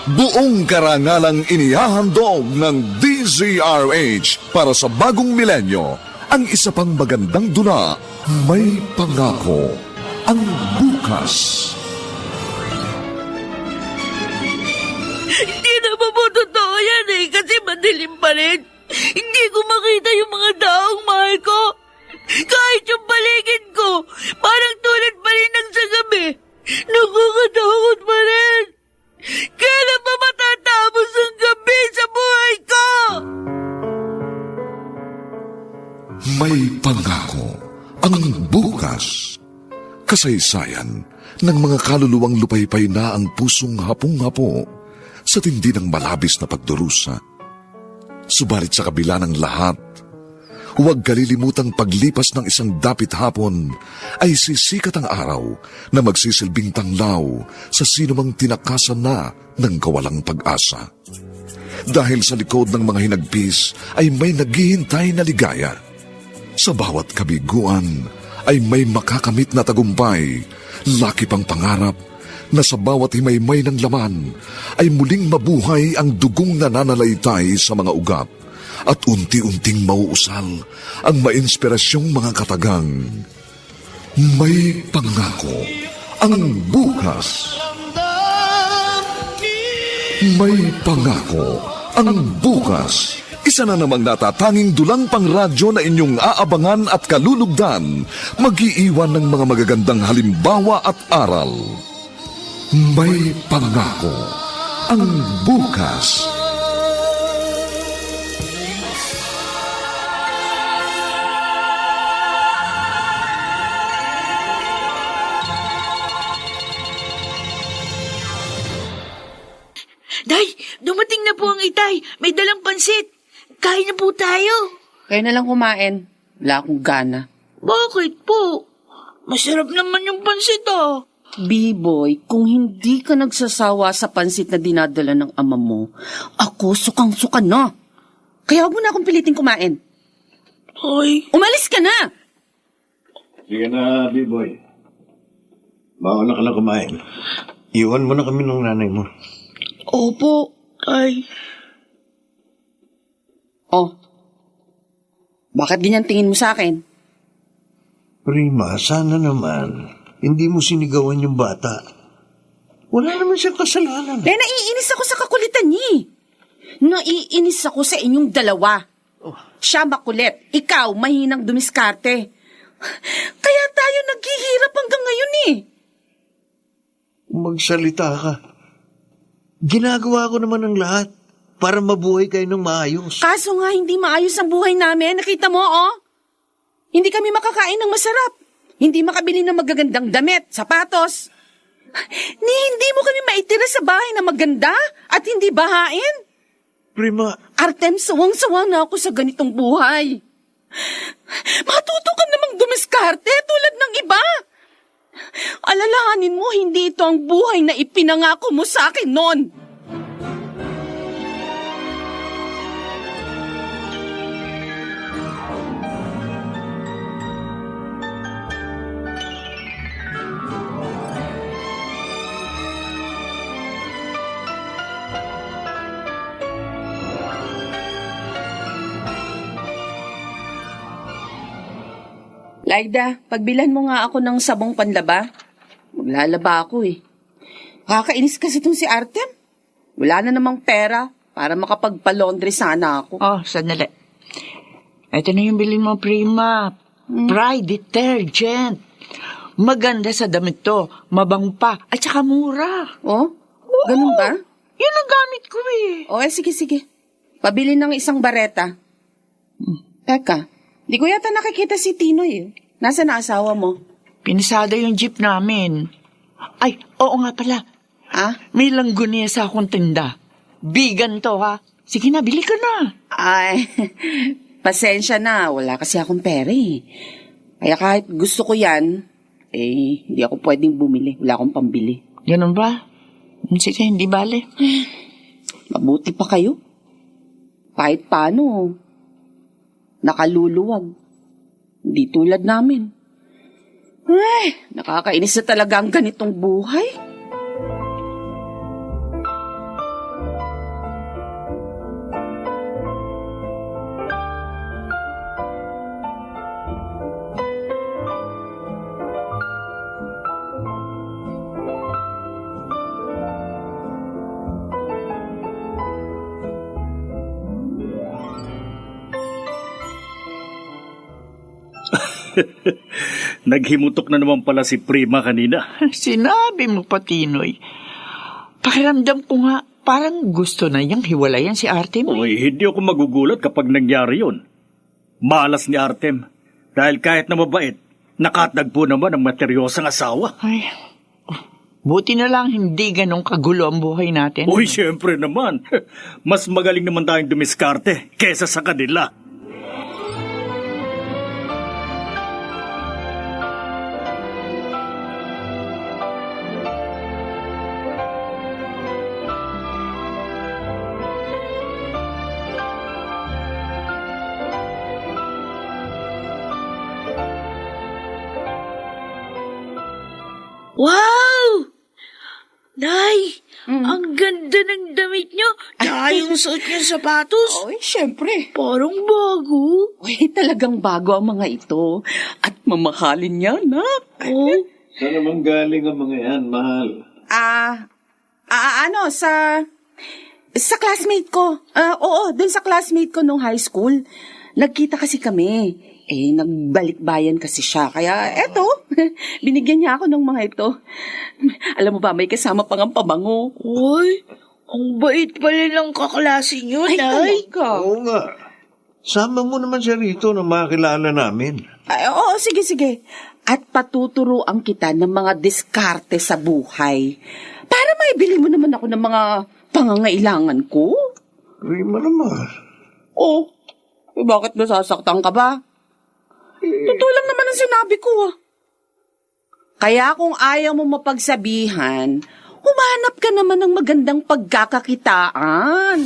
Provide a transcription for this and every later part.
Buong karangalang inihahandog ng DZRH para sa bagong milenyo. Ang isa pang magandang dula, may pangako ang bukas. Hindi naman po totoo yan kasi madilim pa rin. Hindi ko makita yung mga taong mahal ko. Kahit yung paligid ko, parang tulad pa rin ng sa gabi. Nakakatakot pa rin. Kailan pa matatapos ang gabi sa buhay ko? May pangako ang bukas. Kasaysayan ng mga kaluluwang lupaypay na ang pusong hapong-hapo sa tindi ng malabis na pagdurusa. Subalit sa kabila ng lahat, huwag kalilimutang paglipas ng isang dapit hapon ay sisikat ang araw na magsisilbing tanglaw sa sinumang tinakasan na ng kawalang pag-asa. Dahil sa likod ng mga hinagpis ay may naghihintay na ligaya. Sa bawat kabiguan ay may makakamit na tagumpay, laki pang pangarap na sa bawat himaymay ng laman ay muling mabuhay ang dugong nananalaytay sa mga ugat at unti-unting mauusal ang mainspirasyong mga katagang. May pangako ang bukas. May pangako ang bukas. Isa na namang natatanging dulang pangradyo na inyong aabangan at kalulugdan, mag-iiwan ng mga magagandang halimbawa at aral. May pangako ang bukas. Day, dumating na po ang itay. May dalang pansit. Kain na po tayo. Kayo na lang kumain. Wala akong gana. Bakit po? Masarap naman yung pansit B-boy, kung hindi ka nagsasawa sa pansit na dinadala ng ama mo, ako sukang-suka na. Kaya huwag mo na akong piliting kumain. Ay, Umalis ka na! Sige na, B-boy. Mauna ka na kumain. Iwan mo na kami ng nanay mo. opo, tay. Oh, bakit ganyan tingin mo sa akin? Prima, sana naman hindi mo sinigawan yung bata. Wala naman siyang kasalanan. Naiinis ako sa kakulitan niya. Naiinis ako sa inyong dalawa. Siya makulit, ikaw mahinang dumiskarte. Kaya tayo naghihirap hanggang ngayon Magsalita ka. Ginagawa ko naman ang lahat para mabuhay kayo ng maayos. Kaso nga hindi maayos ang buhay namin. Nakita mo, Hindi kami makakain ng masarap. Hindi makabili ng magagandang damit, sapatos. Hindi mo kami maitira sa bahay na maganda at hindi bahain. Prima, Artem, sawang-sawa na ako sa ganitong buhay. Matuto ka namang dumiskarte tulad ng iba. Alalahanin mo, hindi ito ang buhay na ipinangako mo sa akin noon. Laida, pagbilan mo nga ako ng sabong panlaba. Maglalaba ako Kakainis kasi itong si Artem. Wala na namang pera para makapagpa-laundry sana ako. Oh, sandali. Ito na yung bilhin mo, Prima. Pride detergent. Maganda sa damit to. Mabango pa. At saka mura. Oh? Ganun ba? Yan ang gamit ko Sige. Pabili ng isang bareta. Teka, di ko yata nakikita si Tinoy Nasaan na asawa mo? Pinisada yung jeep namin. Ay, oo nga pala. May langgunesa akong tinda. Vegan to, ha? Sige na, bili ka na. Ay, pasensya na. Wala kasi akong pera Kaya kahit gusto ko yan, hindi ako pwedeng bumili. Wala akong pambili. Ganun ba? Sige, hindi bale. Mabuti pa kayo. Kahit paano, nakaluluwag. Hindi tulad namin. Nakakainis na talaga ang ganitong buhay. Naghimutok na naman pala si Prima kanina. Sinabi mo pa, Tinoy. Pakiramdam ko nga, parang gusto na niyang hiwalayan si Artem. Uy, hindi ako magugulat kapag nangyari yun. Malas ni Artem. Dahil kahit na mabait, nakatagpo naman ang materyosang asawa. Ay, buti na lang hindi ganong kagulo ang buhay natin. Uy, syempre naman. Mas magaling naman tayong dumiskarte kesa sa kanila. Wow! Nay, ang ganda ng damit niyo. Tsaka yung suot niyo sapatos. Oy, syempre. Parang bago. Uy, talagang bago ang mga ito. At mamahalin niya, nak. Oh, Saan naman galing ang mga yan, mahal? Sa classmate ko. Oo, dun sa classmate ko nung high school. Nagkita kasi kami. Nagbalik-bayan kasi siya. Kaya eto, binigyan niya ako ng mga ito. Alam mo ba, may kasama pang ang pabango. Uy, ang bait pala ng kaklase niyo, Ay, Nay. talaga. Oo nga. Sama mo naman siya rito na makilala namin. Ay, oo, sige. At patuturuan kita ng mga diskarte sa buhay. Para maibili mo naman ako ng mga pangangailangan ko. Prima naman. Oh, bakit nasasaktan ka ba? Totoo lang naman ang sinabi ko. Kaya kung ayaw mo mapagsabihan, humanap ka naman ng magandang pagkakakitaan.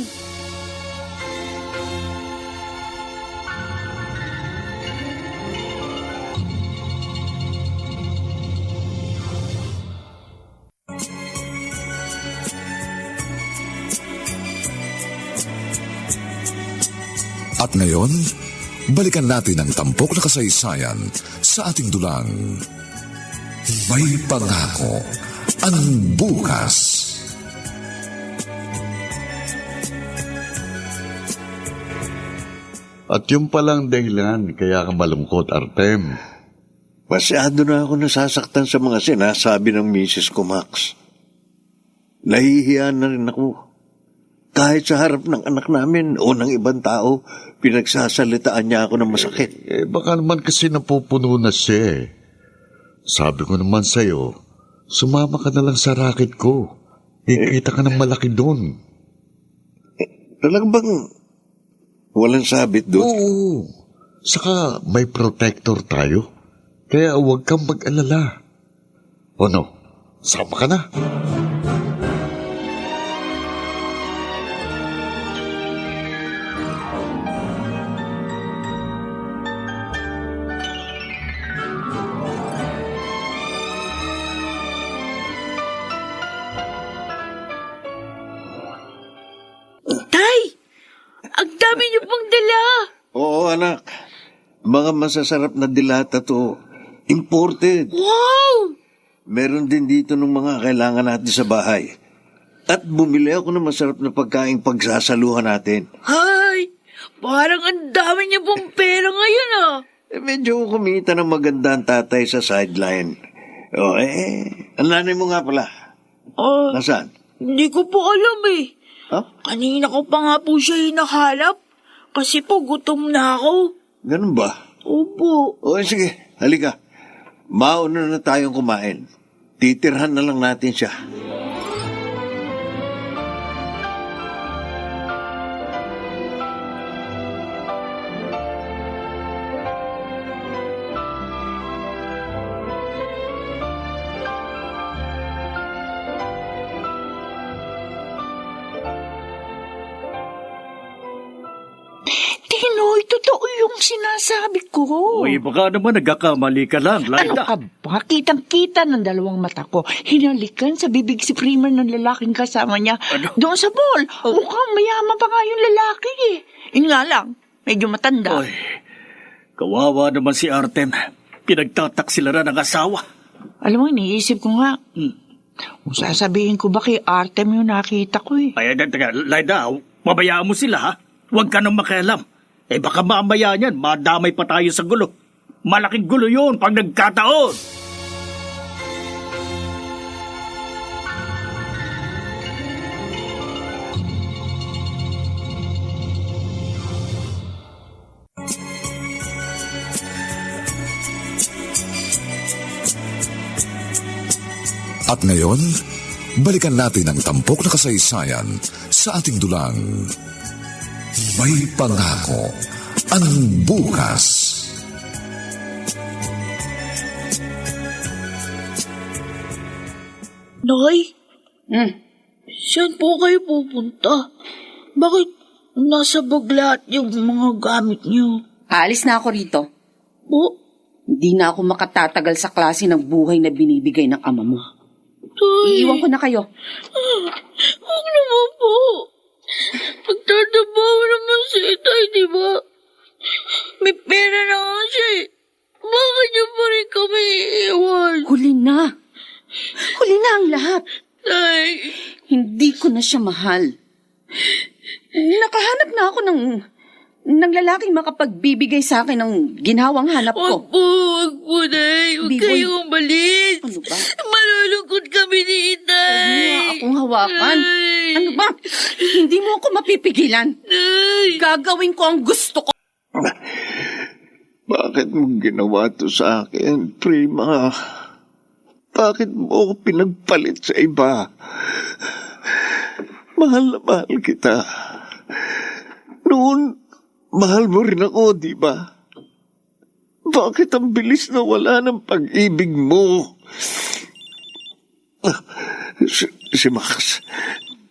At ngayon, balikan natin ang tampok na kasaysayan sa ating dulang. May pangako ang bukas. At yung palang dahilan kaya ka malungkot, Artem. Masyado na ako nasasaktan sa mga sinasabi ng misis ko, Max. Nahihiya na rin ako. Kahit sa harap ng anak namin o ng ibang tao, pinagsasalitaan niya ako ng masakit. Baka naman kasi napupuno na siya eh. Sabi ko naman sa'yo, sumama ka na lang sa racket ko. Kikita ka ng malaki doon. Talagang bang walang sabit doon? Oo. Saka may protector tayo. Kaya huwag kang mag-alala. O no, sama ka na. Tay, ang dami niyo pong dala. Oo, anak. Mga masasarap na dilata to. Imported. Wow! Meron din dito ng mga kailangan natin sa bahay. At bumili ako ng masarap na pagkain pagsasaluhan natin. Hay, parang ang dami niyo pong pera ngayon ah. Medyo kumita ng maganda ang tatay sa sideline. Ang nanay mo nga pala. Nasaan? Hindi ko po alam eh. Ha? Kanina ko pa nga po siya hinahanap. Kasi po gutom na ako. Ganun ba? Opo. Sige, halika. Mauna na tayong kumain. Titirhan na lang natin siya. Tinoy, totoo yung sinasabi ko. Uy, baka naman nagkakamali ka lang, Ano Laida. ka ba? Kitang-kita ng dalawang mata ko. Hinalikan sa bibig si Prima ng lalaking kasama niya. Ano? Doon sa mall. Mukhang mayaman pa nga yung lalaki eh. Yun nga lang, medyo matanda. Uy, kawawa naman si Artem. Pinagtataksilara ng asawa. Alam mo, iniisip ko nga, kung sasabihin ko ba kay Artem yung nakita ko eh. Ay, Laida, mabayaan mo sila ha. Huwag ka nang makialam. Baka mamaya niyan, madamay pa tayo sa gulo. Malaking gulo yun pag nagkataon. At ngayon, balikan natin ang tampok na kasaysayan sa ating dulang. May pangako ang bukas. Nay, saan po kayo pupunta? Bakit nasa bag lahat yung mga gamit niyo? Aalis na ako rito. Po, Hindi na ako makatatagal sa klase ng buhay na binibigay ng ama mo. Tay. Iiwan ko na kayo. Huwag naman po. Pagtatabaw naman si Itay, di ba? May pera na nga siya eh. Bakit niyo pa rin kami iiwan? Huli na. Huli na ang lahat. Tay, Hindi ko na siya mahal. Nakahanap na ako ng lalaking makapagbibigay sa akin ng ginhawang hanap wag ko. po, Nay. Huwag Biboy. kayong umalis. Ano ba? Malulungkot kami ni Itay. Huwag mo akong hawakan. Nay. Ano ba? Hindi mo ako mapipigilan. Nay. Gagawin ko ang gusto ko. Bakit mo ginawa to sa akin, Prima? Bakit mo ako pinagpalit sa iba? Mahal na mahal kita. Noon, mahal mo rin ako, di ba? Bakit ang bilis na wala ng pag-ibig mo? Si Max,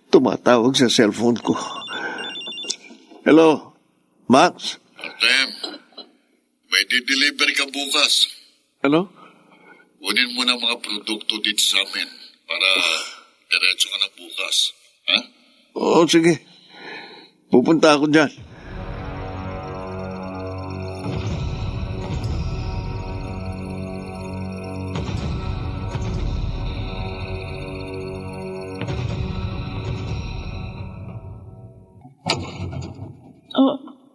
tumatawag sa cellphone ko. Hello, Max? Artem, may di-deliver ka bukas. Ano? Kunin mo na mga produkto dito sa amin para diretso ka na bukas. Ha? Oo, sige. Pupunta ako dyan.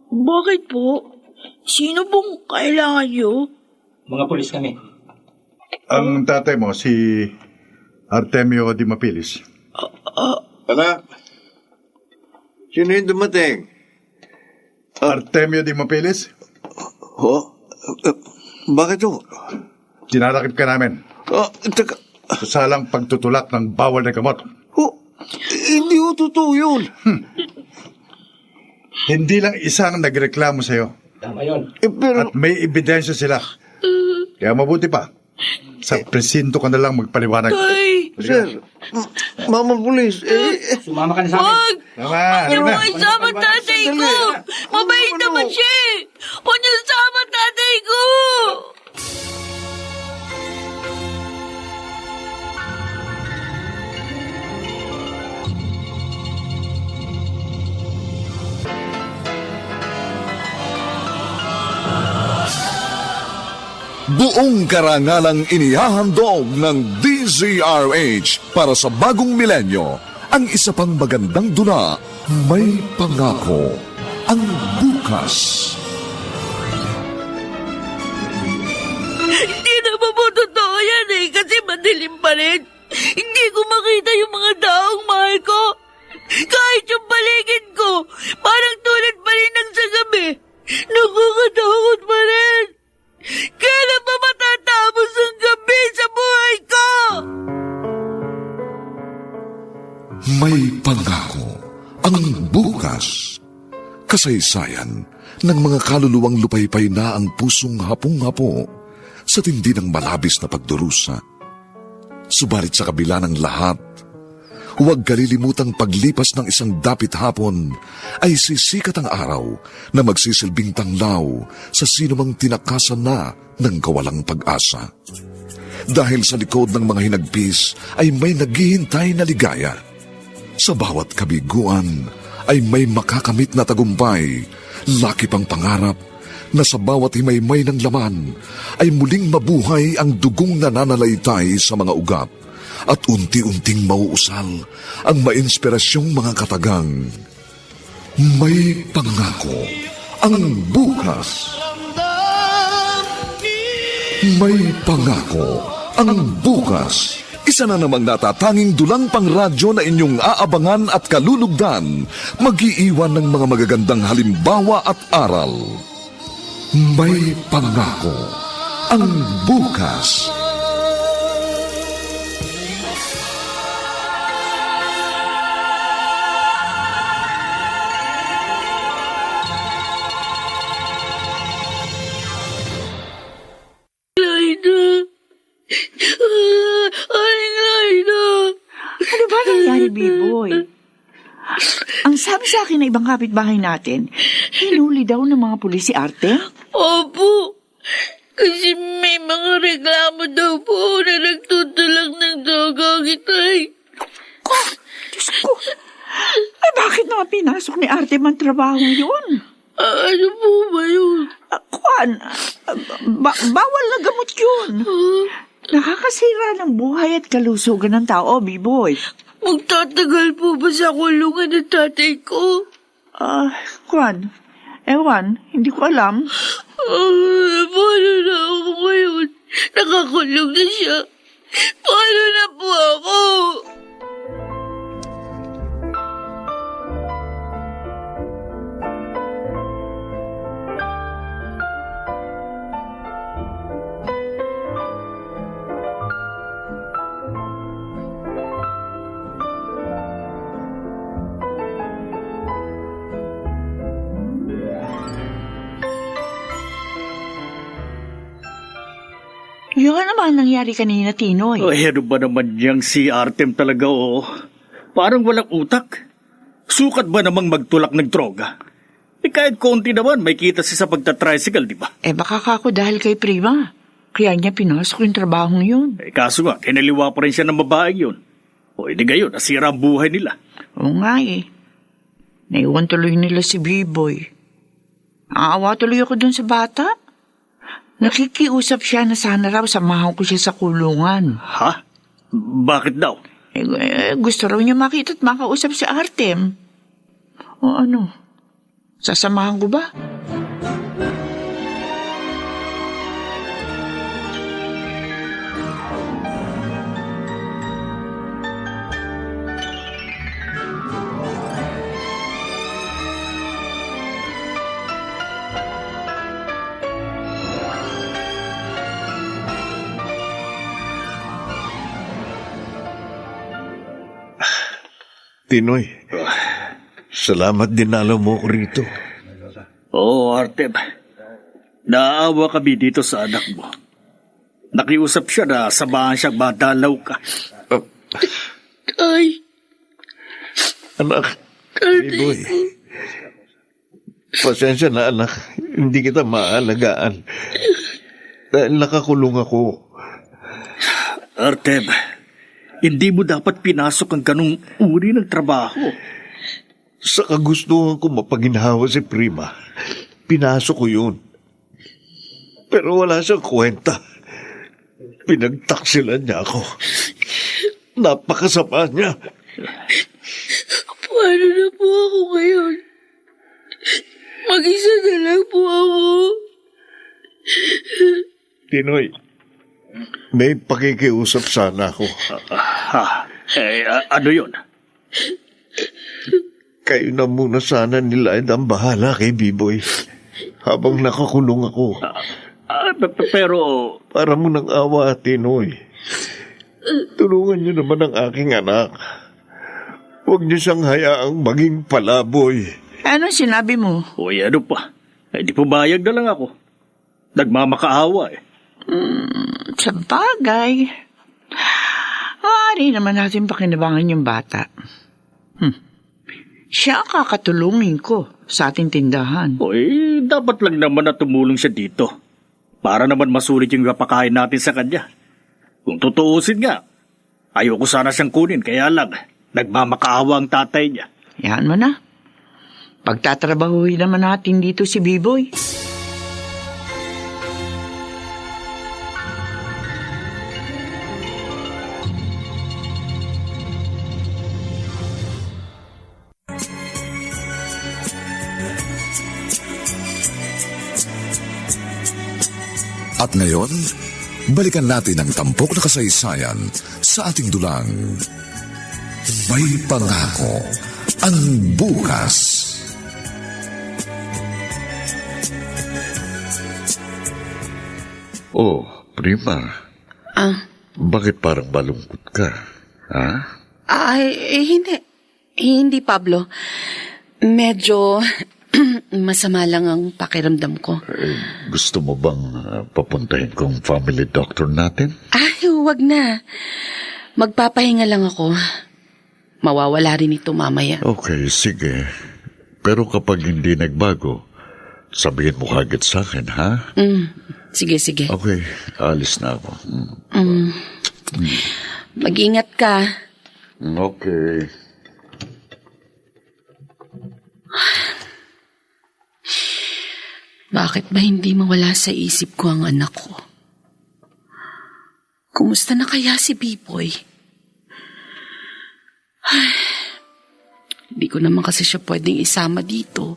Bakit po? Sino pong kailangan niyo? Mga pulis kami. Ang tatay mo, si Artemio Di Mapilis. Anak, sino yung dumating? Artemio Di Mapilis, Oh, bakit ho? dinadakip ka namin Oh, teka. sa salang pagtutulak ng bawal na gamot. Oh, hindi ho totoo yun. Hindi lang isang nagreklamo sa'yo Pero, at may ebidensya sila. Kaya mabuti pa, sa presinto ka na lang magpaliwanag. Tay, sir, Mama Pulis, Sumama ka na sa amin. wag! Tama, Huwag niyo halika mo na. isama tatay ko! Mabait naman siya eh! Huwag niyo isama tatay ko! Buong karangalang inihahandog ng DZRH para sa bagong milenyo, ang isa pang magandang dula, May Pangako ang Bukas. Hindi naman po totoo yan eh, kasi madilim pa rin. Hindi ko makita yung mga taong mahal ko. Kahit yung paligid ko, parang tulad pa rin ng sa gabi. Nakakatakot pa rin. Kailan ba matatapos ang gabi sa buhay ko? May Pangako ang Bukas. Kasaysayan ng mga kaluluwang lupaypay na ang pusong hapong-hapo sa tindi ng malabis na pagdurusa. Subalit sa kabila ng lahat, huwag kalilimutang paglipas ng isang dapit hapon ay sisikat ang araw na magsisilbing tanglaw sa sinumang tinakasan na ng kawalang pag-asa. Dahil sa likod ng mga hinagpis ay may naghihintay na ligaya. Sa bawat kabiguan ay may makakamit na tagumpay, laki pang pangarap na sa bawat himaymay ng laman ay muling mabuhay ang dugong nananalaytay sa mga ugat at unti-unting mauusal ang mainspirasyong mga katagang. May Pangako ang Bukas. May pangako ang bukas. Isa na namang natatanging dulang pang radyo na inyong aabangan at kalulugdan. Mag-iiwan ng mga magagandang halimbawa at aral. May pangako ang bukas. Laida! Aling Laida! Ano ba nangyari, B-boy? Ang sabi sa akin ng ibang kapitbahay natin, hinuli daw ng mga pulis si Artem? Opo! Kasi may mga reklamo daw po na nagtutulak ng droga ang itay. Diyos ko, ay bakit naman pinasok ni Artem ang trabaho yun? Ano po ba yun? Kwan, bawal na gamot yun. Nakakasira ng buhay at kalusugan ng tao, B-boy. Magtatagal po ba sa kulungan ng tatay ko? Kwan, ewan, hindi ko alam. Paano na ako ngayon? Nakakulong na siya. Paano na po ako? Yun naman nangyari kanina, Tinoy. Ano ba naman niyang si Artem talaga, oh? Parang walang utak. Sukat ba namang magtulak ng droga? Kahit konti naman, may kita siya sa pagtatricycle, di ba? Baka kako dahil kay Prima. Kaya niya pinasok yung trabahong yun. Kaso nga, kinaliwa pa rin siya ng babaeng yun. Di gayon, nasira ang buhay nila. Oo nga Naiwan tuloy nila si B-boy. Aawa tuloy ako dun sa bata. Nakikiusap siya na sana raw samahan ko siya sa kulungan. Ha? Bakit daw? Gusto raw niya makita at makausap si Artem. O ano? Sasamahan ko ba? Tinoy, salamat dinalaw mo ko rito. Oo, Artem. Naawa kami dito sa anak mo. Nakiusap siya na samahan siyang madalaw ka. Tay. Anak, B-boy. Pasensya na, anak. Hindi kita maalagaan. Dahil nakakulong ako. Artem, hindi mo dapat pinasok ang ganung uri ng trabaho. Sa kagustuhan ko mapaginhawa si Prima, pinasok ko yun. Pero wala siyang kwenta. Pinagtaksilan niya ako. Napakasama niya. Paano na po ako ngayon? Mag-isa na lang po ako. Tinoy, may pakikiusap sana ako. Ano yun? Kayo na muna sana nila ang bahala kay B-boy habang nakakulong ako. Pero... Para mo ng awa, Tinoy. Tulungan niyo naman ang aking anak. Huwag niyo siyang hayaang maging palaboy. Ano sinabi mo? Ano pa? Di pumayag na lang ako. Nagmamakaawa Sa bagay. Maaari naman natin pakinabangan yung bata. Siya ang kakatulungin ko sa ating tindahan. Dapat lang naman na tumulong siya dito. Para naman masulit yung napakain natin sa kanya. Kung tutuusin nga, ayoko sana siyang kunin, kaya lang, nagmamakaawa ang tatay niya. Yan mo na. Pagtatrabahuhin naman natin dito si B-boy. At ngayon, balikan natin ang tampok na kasaysayan sa ating dulang. May pangako ang bukas. Oh, Prima. Bakit parang malungkot ka? Ha? Hindi. Hindi, Pablo. Medyo masama lang ang pakiramdam ko. Gusto mo bang papuntahin kong family doctor natin? Huwag na. Magpapahinga lang ako. Mawawala rin ito mamaya. Okay, sige. Pero kapag hindi nagbago, sabihin mo kagad sa akin, ha? Sige. Okay, alis na ako. Mag-ingat ka. Okay. Bakit ba hindi mawala sa isip ko ang anak ko? Kumusta na kaya si Biboy? Hindi ko naman kasi siya pwedeng isama dito.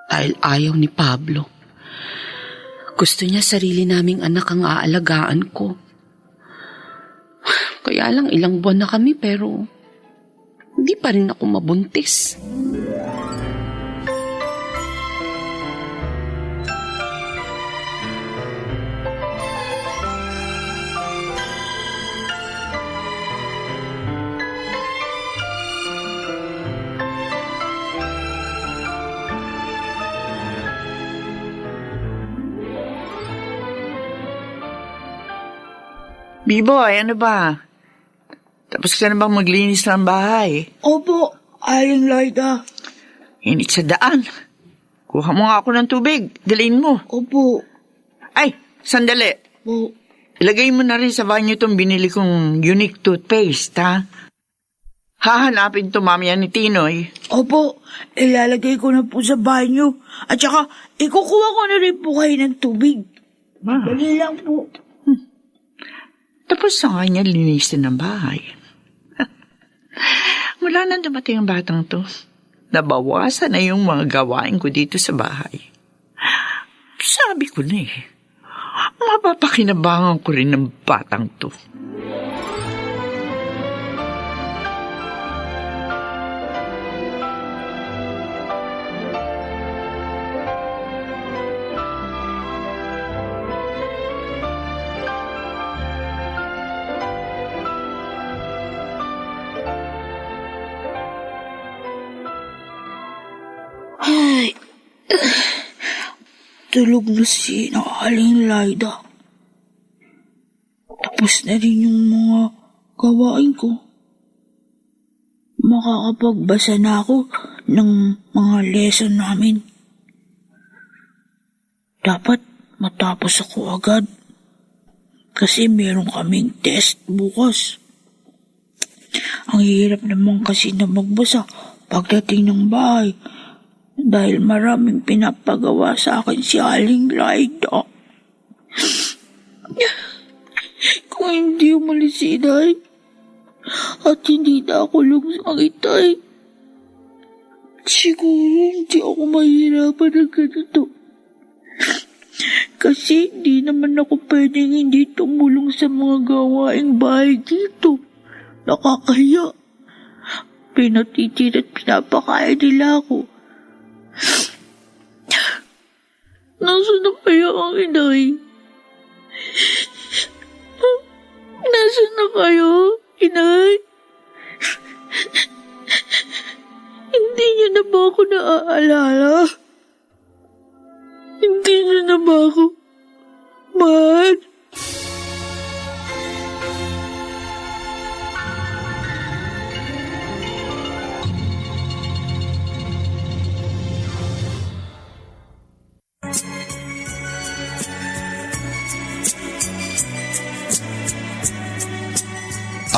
Dahil ayaw ni Pablo. Gusto niya sarili naming anak ang aalagaan ko. Kaya lang ilang buwan na kami pero hindi pa rin ako mabuntis. Biboy, ano ba? Tapos ka na bang maglinis ng bahay? Opo, Aling Lyda. Init sa daan. Kuha mo nga ako ng tubig. Dalhin mo. Opo. Ay, sandali. Po. Ilagay mo na rin sa banyo itong binili kong unique toothpaste, ha? Hahanapin to mamaya ni Tinoy. Opo, ilalagay ko na po sa banyo. At saka, ikukuha ko na rin po kayo ng tubig. Dali lang po. Tapos na nga niya linisin ang bahay. Mula nang dumating ang batang to, nabawasan na yung mga gawain ko dito sa bahay. Sabi ko na mapapakinabangan ko rin ng batang to. Ay, tulog na si Aling Lyda. Tapos na rin yung mga gawain ko. Makakapagbasa na ako ng mga lesson namin. Dapat matapos ako agad. Kasi meron kaming test bukas. Ang hirap naman kasi na magbasa pagdating ng bahay. Dahil maraming pinapagawa sa akin si Aling Lyda. Kung hindi umalis si Inay at hindi na ako lungsang itay, siguro hindi ako mahirapan ng ganito. Kasi hindi naman ako pwedeng hindi tumulong sa mga gawaing bahay dito. Nakakahiya. Pinatitin at pinapakain nila ako. Nasaan na kaya ang Inay? Nasaan na kayo, Inay? Hindi niyo na ba ako naaalala? Hindi niyo na ba ako mahal?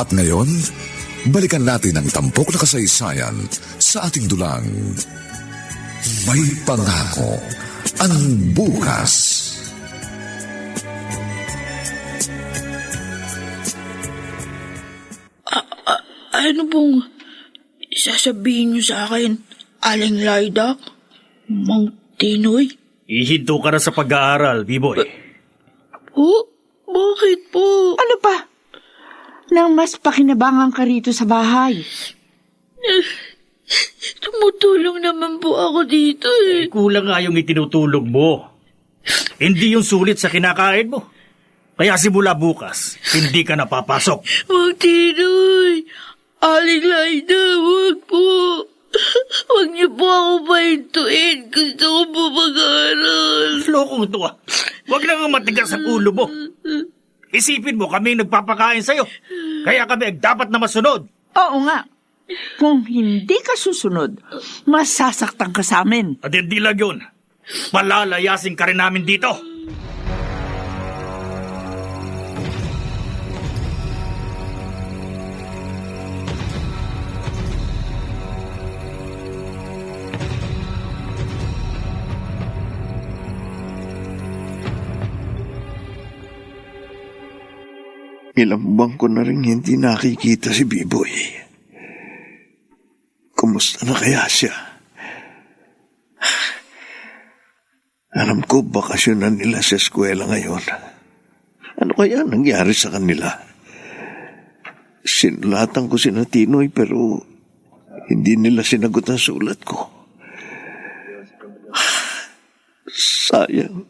At ngayon, balikan natin ang tampok na kasaysayan sa ating dulang. May pangako ang bukas. Ano pong sasabihin niyo sa akin, Aling Lyda? Mang Tinoy? Ihinto ka na sa pag-aaral, B-boy. Po? Bakit po? Ano pa? Nang mas pakinabangan ka rito sa bahay. Tumutulong naman po ako dito eh. Kulang nga yung itinutulog mo. Hindi yung sulit sa kinakain mo. Kaya simula bukas, hindi ka napapasok. Wag, Tinoy. Aling Laida, wag po. Wag niyo po ako pahintuin. Gusto ko po mag-aaral. Lokong to ah. Huwag lang ang matigas sa ulo mo. Isipin mo kami nagpapakain sa'yo. Kaya kami dapat na masunod. Oo nga. Kung hindi ka susunod, masasaktan ka sa amin. At hindi lang yun. Palalayasin ka rin namin dito. Ilang buwan ko na rin hindi nakikita si Biboy. Kumusta na kaya siya? Alam ko bakasyon na nila sa eskwela ngayon. Ano kaya nangyari sa kanila? Sinulatan ko si Tinoy pero hindi nila sinagot ang sulat ko. Sayang.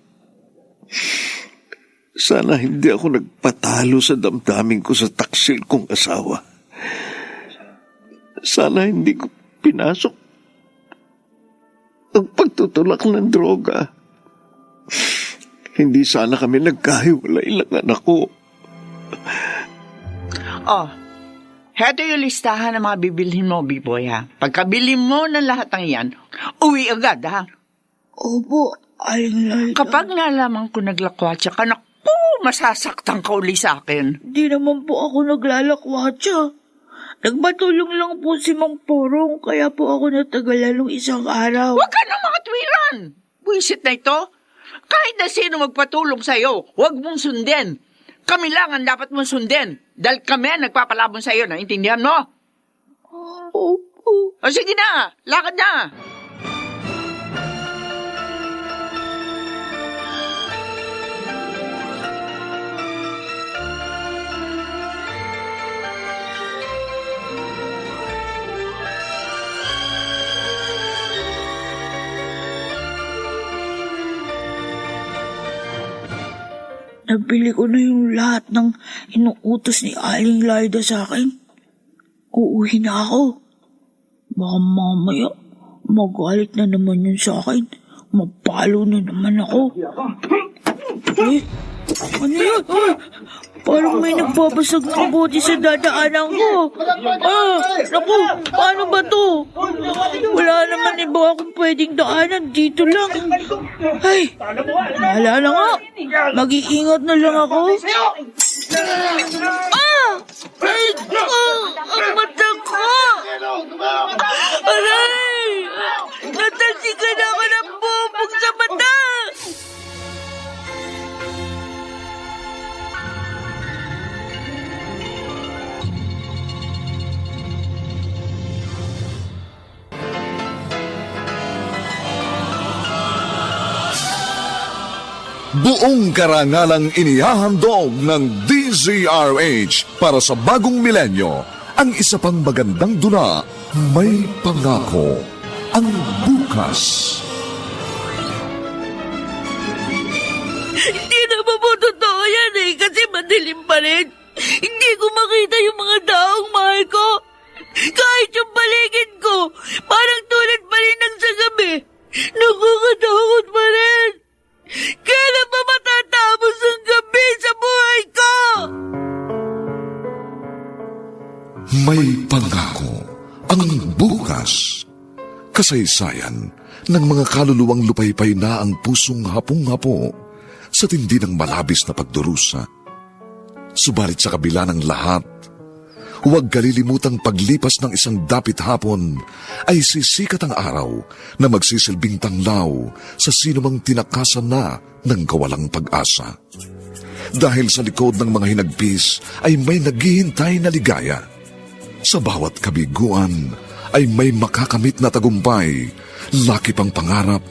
Sana hindi ako nagpatalo sa damdamin ko sa taksil kong asawa. Sana hindi ko pinasok ang pagtutulak ng droga. Hindi sana kami nagkahiwalay lang anak ko. Oh, heto yung listahan ng mga bibilhin mo, Biboy, ha? Pagkabili mo ng lahat ng iyan, uwi agad, ha? Opo, Aling Laida. Kapag nalaman ko naglakwatsa ka, naku, masasaktan ka uli sa akin. Di naman po ako naglalakwatsa. Nagbatulong lang po si Mang Porong, kaya po ako natagalan ng isang araw. Huwag ka nang mga tuwiran! Buisit na ito. Kahit na sino magpatulong sa'yo, huwag mong sundin. Kami lang ang dapat mong sundin. Dahil kami ang nagpapalabon sa'yo, naintindihan mo? Opo. O sige na, lakad na. Nabili ko na yung lahat ng inuutos ni Aling Laida sa akin. Uuwi na ako. Baka mamaya, magalit na naman yun sa akin. Mapalo na naman ako. Eh, ano yun? Parang may nagbabasag ng bote sa dadaanan ko. Naku, paano ba to? Wala naman iba akong pwedeng daanan. Dito lang. Ay, wala na nga. Mag-iingat na lang ako. Ay, ang mata ko. Aray! Natalsikan ako ng bubog sa mata. Buong karangalang inihahandog ng DZRH para sa bagong milenyo, ang isa pang magandang dula, May Pangako, ang bukas. Hindi naman po totoo yan eh, kasi madilim pa rin. Hindi ko makita yung mga taong mahal ko. Kahit yung paligid ko, parang tulad pa rin ng sa gabi. Nakakatakot pa rin. Kailan ba matatapos ang gabi sa buhay ko? May Pangako, ang bukas. Kasaysayan ng mga kaluluwang lupaypay na ang pusong hapong-hapo sa tindi ng malabis na pagdurusa. Subalit sa kabila ng lahat, huwag kalilimutang paglipas ng isang dapit hapon ay sisikat ang araw na magsisilbing tanglaw sa sinumang tinakasan na ng kawalang pag-asa. Dahil sa likod ng mga hinagpis ay may naghihintay na ligaya. Sa bawat kabiguan ay may makakamit na tagumpay, laki pang pangarap,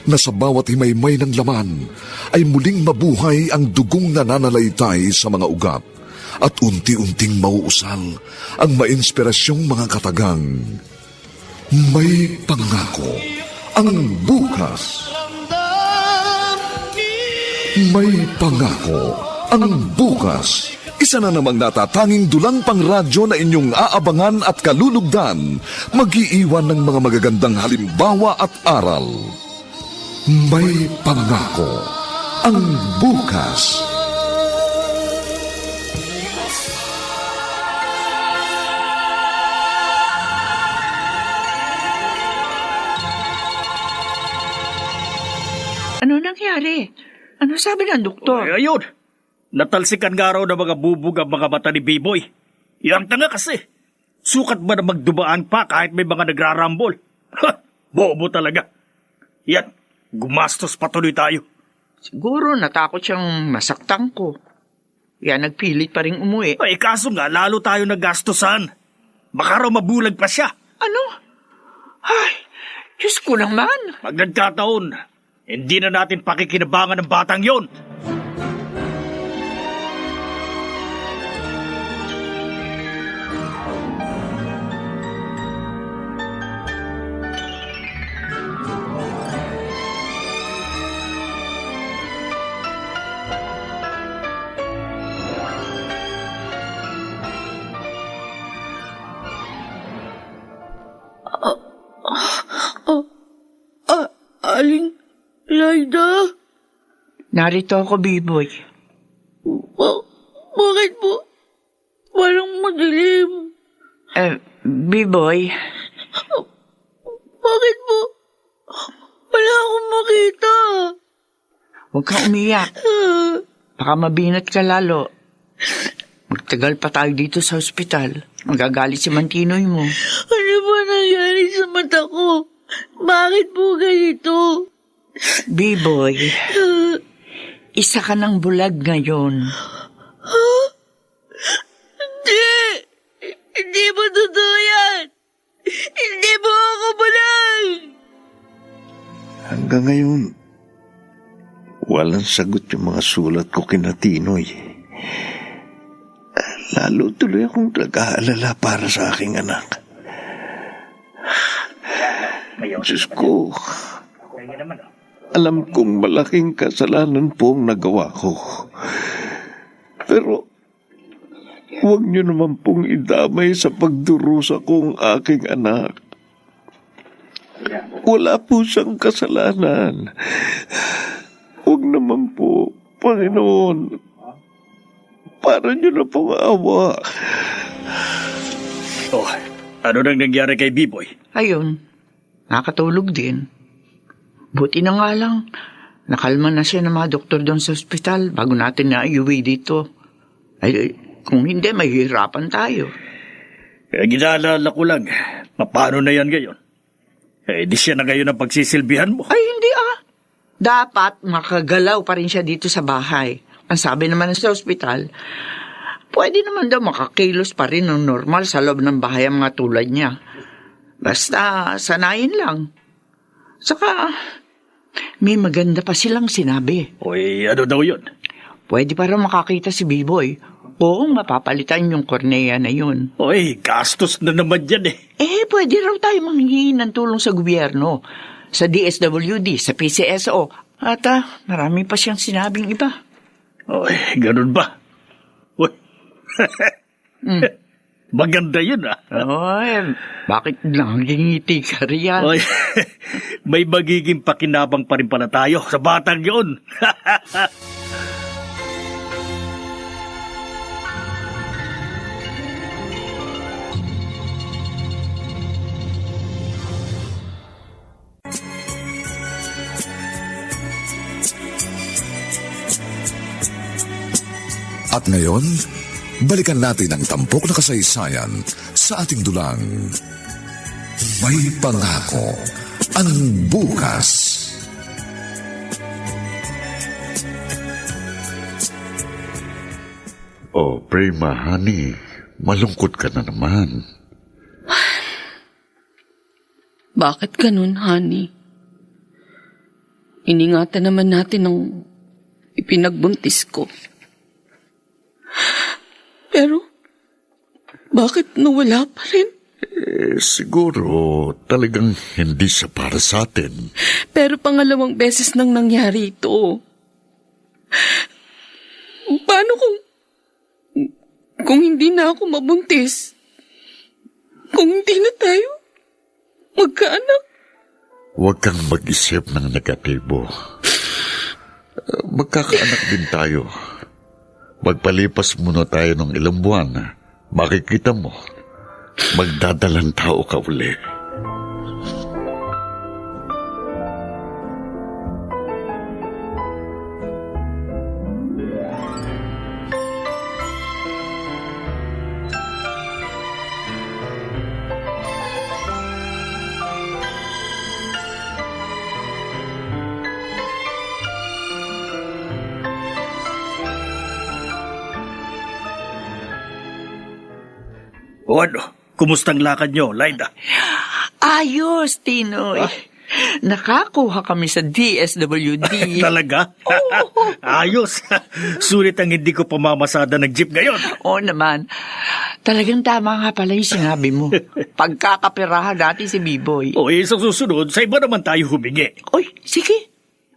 na sa bawat himaymay ng laman ay muling mabuhay ang dugong nananalaytay sa mga ugat at unti-unting mauusal ang mainspirasyong mga katagang. May pangako ang bukas. May pangako ang bukas. Isa na namang natatanging dulang pangradyo na inyong aabangan at kalulugdan, mag-iiwan ng mga magagandang halimbawa at aral. May pangako ang bukas. Ano nangyari? Ano sabi ng doktor? Ay, ayun. Natalsikan nga raw ng mga bubog ang mga mata ni Biboy. Yang tanga kasi. Sukat ba na magdubaan pa kahit may mga nagrarambol? Ha! Bobo talaga. Yan, gumastos patuloy tayo. Siguro natakot siyang masaktan ko. Kaya nagpilit pa rin umuwi. Ay, kaso nga, lalo tayo naggastosan. Baka raw mabulag pa siya. Ano? Ay, Diyos ko naman. Pag nagkataon, hindi na natin pakikinabangan ng batang yon. Aling Laida? Narito ako, Biboy. Bakit po? Parang madilim. Biboy, Bakit po? Wala akong makita. huwag kang umiyak. Baka mabinat ka lalo. Magtagal pa tayo dito sa ospital. Magagalit si Mantinoy mo. Ano ba nangyari sa mata ko? Bakit po ganito? Biboy, isa ka ng bulag ngayon. Hindi mo totoo yan. Hindi mo ako bulag. Hanggang ngayon, walang sagot yung mga sulat ko kina Tinoy. Lalo tuloy akong nag-aalala para sa aking anak. Diyos ko, alam kong malaking kasalanan po ang nagawa ko. Pero, huwag niyo naman pong idamay sa pagdurusa kong aking anak. Wala po siyang kasalanan. Huwag naman po, Panginoon. Para niyo na pong awa. Oh, ano nang nangyari kay Biboy? Ayun, nakatulog din. Buti na nga lang, nakalma na siya ng mga doktor doon sa ospital bago natin na-iuwi dito. Ay, kung hindi, mahihirapan tayo. Kaya ginaalala ko lang, paano na yan ngayon? Di siya na ngayon ang pagsisilbihan mo. Ay, hindi Dapat makagalaw pa rin siya dito sa bahay. Ang sabi naman sa ospital, pwede naman daw makakilos pa rin ng normal sa loob ng bahay ang mga tulad niya. Basta sanayin lang. Saka, may maganda pa silang sinabi. Oy, ano daw yun? Pwede pa rin makakita si Biboy. Oo, mapapalitan yung kornea na yun. Oy, gastos na naman yan Pwede raw tayo manghingi ng tulong sa gobyerno. Sa DSWD, sa PCSO. At marami pa siyang sinabing iba. Oy, ganun ba? Uy. Maganda yun Oy, bakit nangingiti ka riyan? Oy, may magiging pakinabang pa rin pala tayo sa batang yun. At ngayon, balikan natin ang tampok na kasaysayan sa ating dulang. May pangako ang bukas. Oh, Prima, honey, malungkot ka na naman. Bakit ganun, honey? Iningatan naman natin ang ipinagbuntis ko. Pero, bakit nawala pa rin? Siguro talagang hindi siya para sa atin. Pero pangalawang beses nang nangyari ito. Paano kung hindi na ako mabuntis? Kung hindi na tayo magkaanak? Huwag kang mag-isip ng negatibo. Magkakaanak din tayo. Magpalipas muna tayo ng ilang buwan. Makikita mo, magdadalang tao ka uli. O ano, kumustang lakad nyo, Lyda? Ayos, Tinoy. Nakakuha kami sa DSWD. Talaga? Ayos. Sulit ang hindi ko pamamasada ng jeep ngayon. Oo naman. Talagang tama nga pala yung sinabi mo. Pagkakapirahan natin si B-Boy. O sa susunod, sa iba naman tayo humingi. Oy, sige.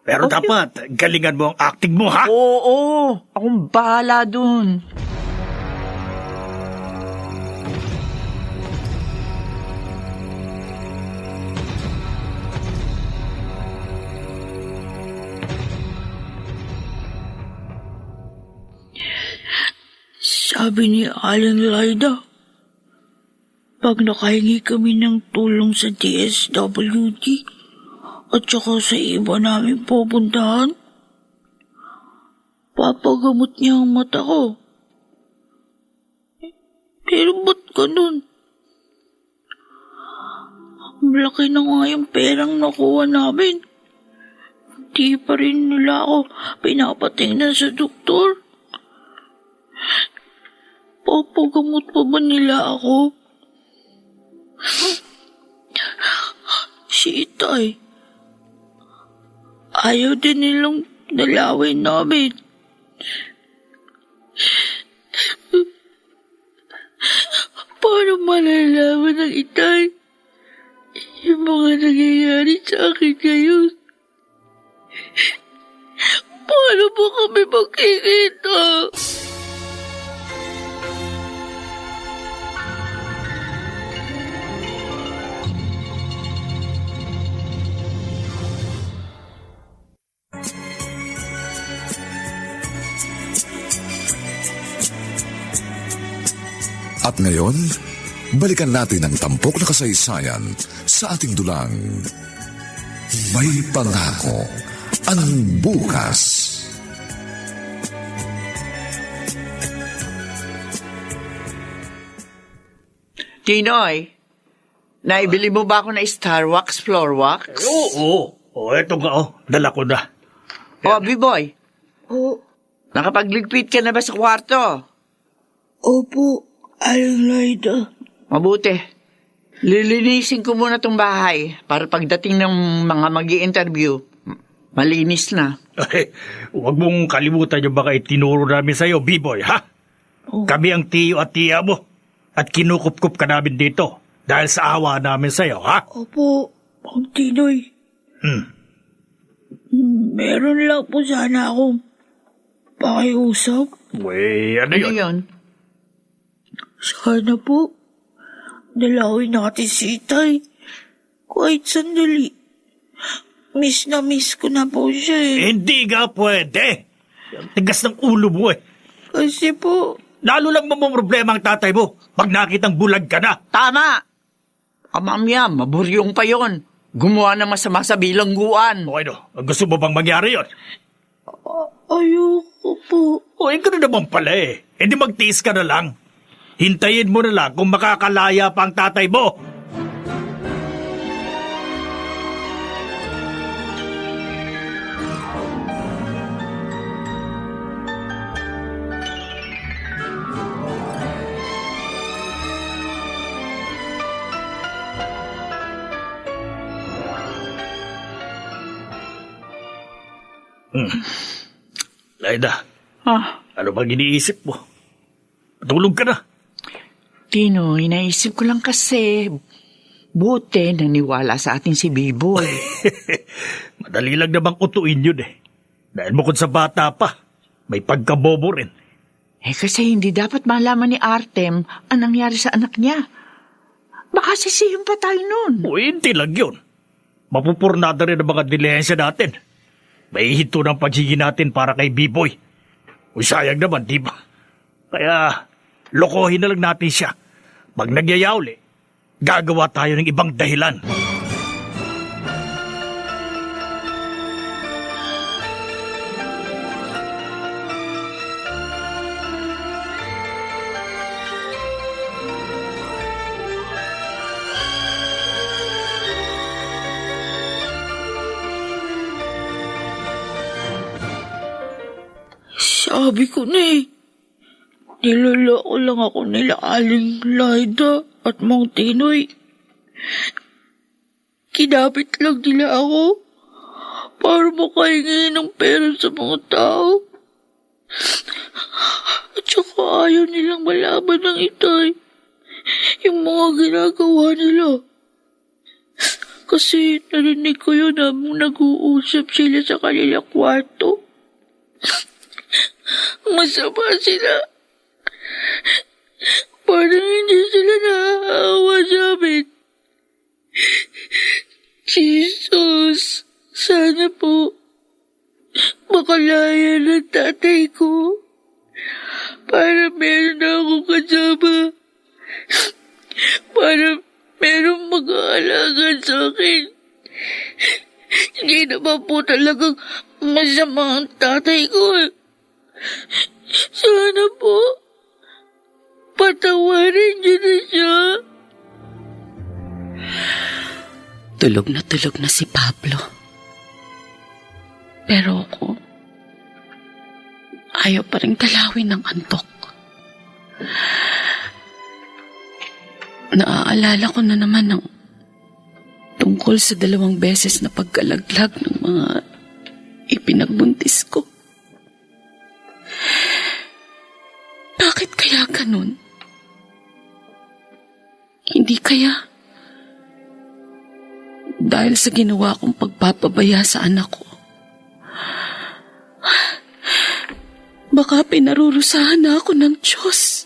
Pero Okay. dapat, galingan mo ang acting mo, ha? Oo, akong bahala dun. Sabi ni Alan Lyda, pag nakahingi kami ng tulong sa DSWD at saka sa iba namin pupuntahan, papagamot niya ang mata ko. Pero ba't ganun? Malaki na nga yung perang nakuha namin. Di pa rin nila ako pinapatingnan sa doktor. Papagamot pa ba nila ako? Si Itay. Ayaw din nilang dalawin namin. Paano malalaman ng Itay yung mga nangyayari sa akin ngayon? Paano ba kami magkikita? At ngayon, balikan natin ang tampok na kasaysayan sa ating dulang. May pangako ang bukas. Tinoy, naibili mo ba ako na Star Wax, Floor Wax? Oo. Eto nga, dala ko na. O, B-Boy. Nakapagligpit ka na ba sa kwarto? Opo, Aling Lyda. Mabuti. Lilinisin ko muna tong bahay para pagdating ng mga mag-i-interview, malinis na. Huwag mong kalimutan yung baka itinuro namin sa'yo, B-Boy, ha? Kami ang tiyo at tiya mo. At kinukup-kup ka namin dito dahil sa awa namin sa'yo, ha? Opo, Mang Tinoy. Meron lang po sana akong pakiusap. Uy, ano Ano yun? yun? Sana po, dalawin natin si Itay. Kahit sandali. Miss na miss ko na po siya eh. Hindi nga pwede. Ang tigas ng ulo mo eh. Kasi po, Lalo lang problema ang tatay mo pag nakitang bulag ka na. Tama! Mamaya, maburyong pa yon. Gumawa ng masama sa bilangguan. O ano, gusto mo bang mangyari yun? ayoko po. O gano'n naman pala eh. Hindi magtiis ka na lang. Hintayin mo na lang kung makakalaya pa ang tatay mo. Laida, Ah, ano bang iniisip mo? Matulog ka na. Tino, inaisip ko lang kasi, buti naniwala sa atin si Biboy. Madali lang namang utuin yun eh. Dahil bukod sa bata pa, may pagkabobo rin. Kasi hindi dapat malaman ni Artem ang nangyari sa anak niya. Baka sisiyong pa tayo nun. O hindi lang yun. Mapupurnada rin ang mga dilensya natin. May hinto ng pagsigi natin para kay B-Boy. O sayang naman, di ba? Kaya lokohin na lang natin siya. Pag nagyayawli, gagawa tayo ng ibang dahilan. Sabi ko na eh. Niloloko lang ako nila Aling Laida at Mang Tinoy. Kinapit lang nila ako para makahingi ng pera sa mga tao. At saka ayaw nilang malaman ng itay yung mga ginagawa nila. Kasi narinig ko yun habang nag-uusap sila sa kanilang kwarto. Masama sila. Parang hindi sila naaawa sa amin. Jesus, sana po makalaya ng tatay ko para meron na akong kasama. Para meron mag-aalaga sa akin. Hindi naman po talagang masama ang tatay ko eh. Sana po, patawarin niyo na siya. Tulog na si Pablo. Pero ako, ayaw pa rin galawin ng antok. Naaalala ko na naman ng tungkol sa 2 beses na pagkalaglag ng mga ipinagbuntis ko. Bakit kaya ganun? Hindi kaya dahil sa ginawa kong pagpapabaya sa anak ko. Baka pinarurusahan na ako ng Diyos.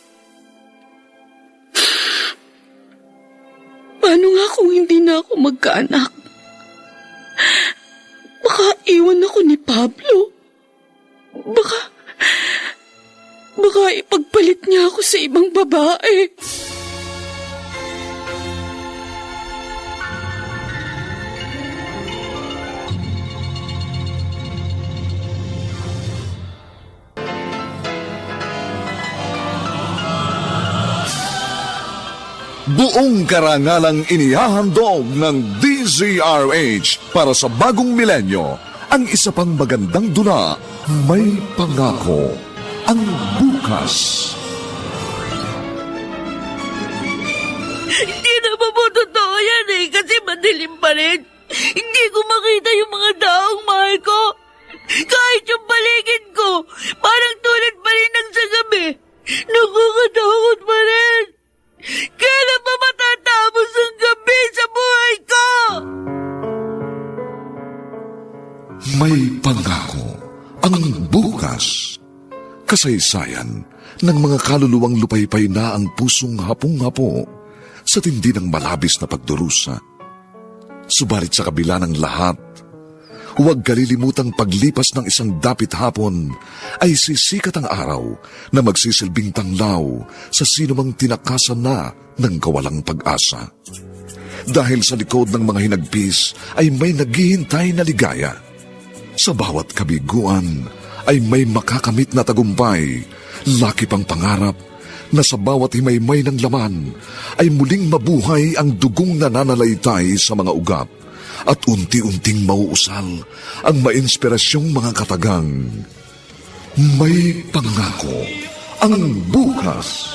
Paano nga kung hindi na ako magkaanak? Baka iwan ako ni Pablo. Baka ipagpalit niya ako sa ibang babae. Buong karangalang inihahandog ng DZRH para sa bagong milenyo, ang isa pang magandang dula, May Pangako, ang bukas. Hindi naman po totoo yan eh, kasi madilim pa rin. Hindi ko makita yung mga taong mahal ko. Kahit yung paligid ko, parang tulad pa rin ng sa gabi. Nakakatakot pa rin. Kailan pa matatapos ang gabi sa buhay ko? May Pangako, ang bukas. Kasaysayan ng mga kaluluwang lupaypay na ang pusong hapong-hapo sa tindi ng malabis na pagdurusa. Subalit sa kabila ng lahat, huwag kalilimutang paglipas ng isang dapit hapon ay sisikat ang araw na magsisilbing tanglaw sa sinumang tinakasan na ng kawalang pag-asa. Dahil sa likod ng mga hinagpis ay may naghihintay na ligaya. Sa bawat kabiguan ay may makakamit na tagumpay, laki pang pangarap na sa bawat himaymay ng laman ay muling mabuhay ang dugong nananalaytay sa mga ugat at unti-unting mauusal ang mainspirasyong mga katagang. May Pangako, ang bukas.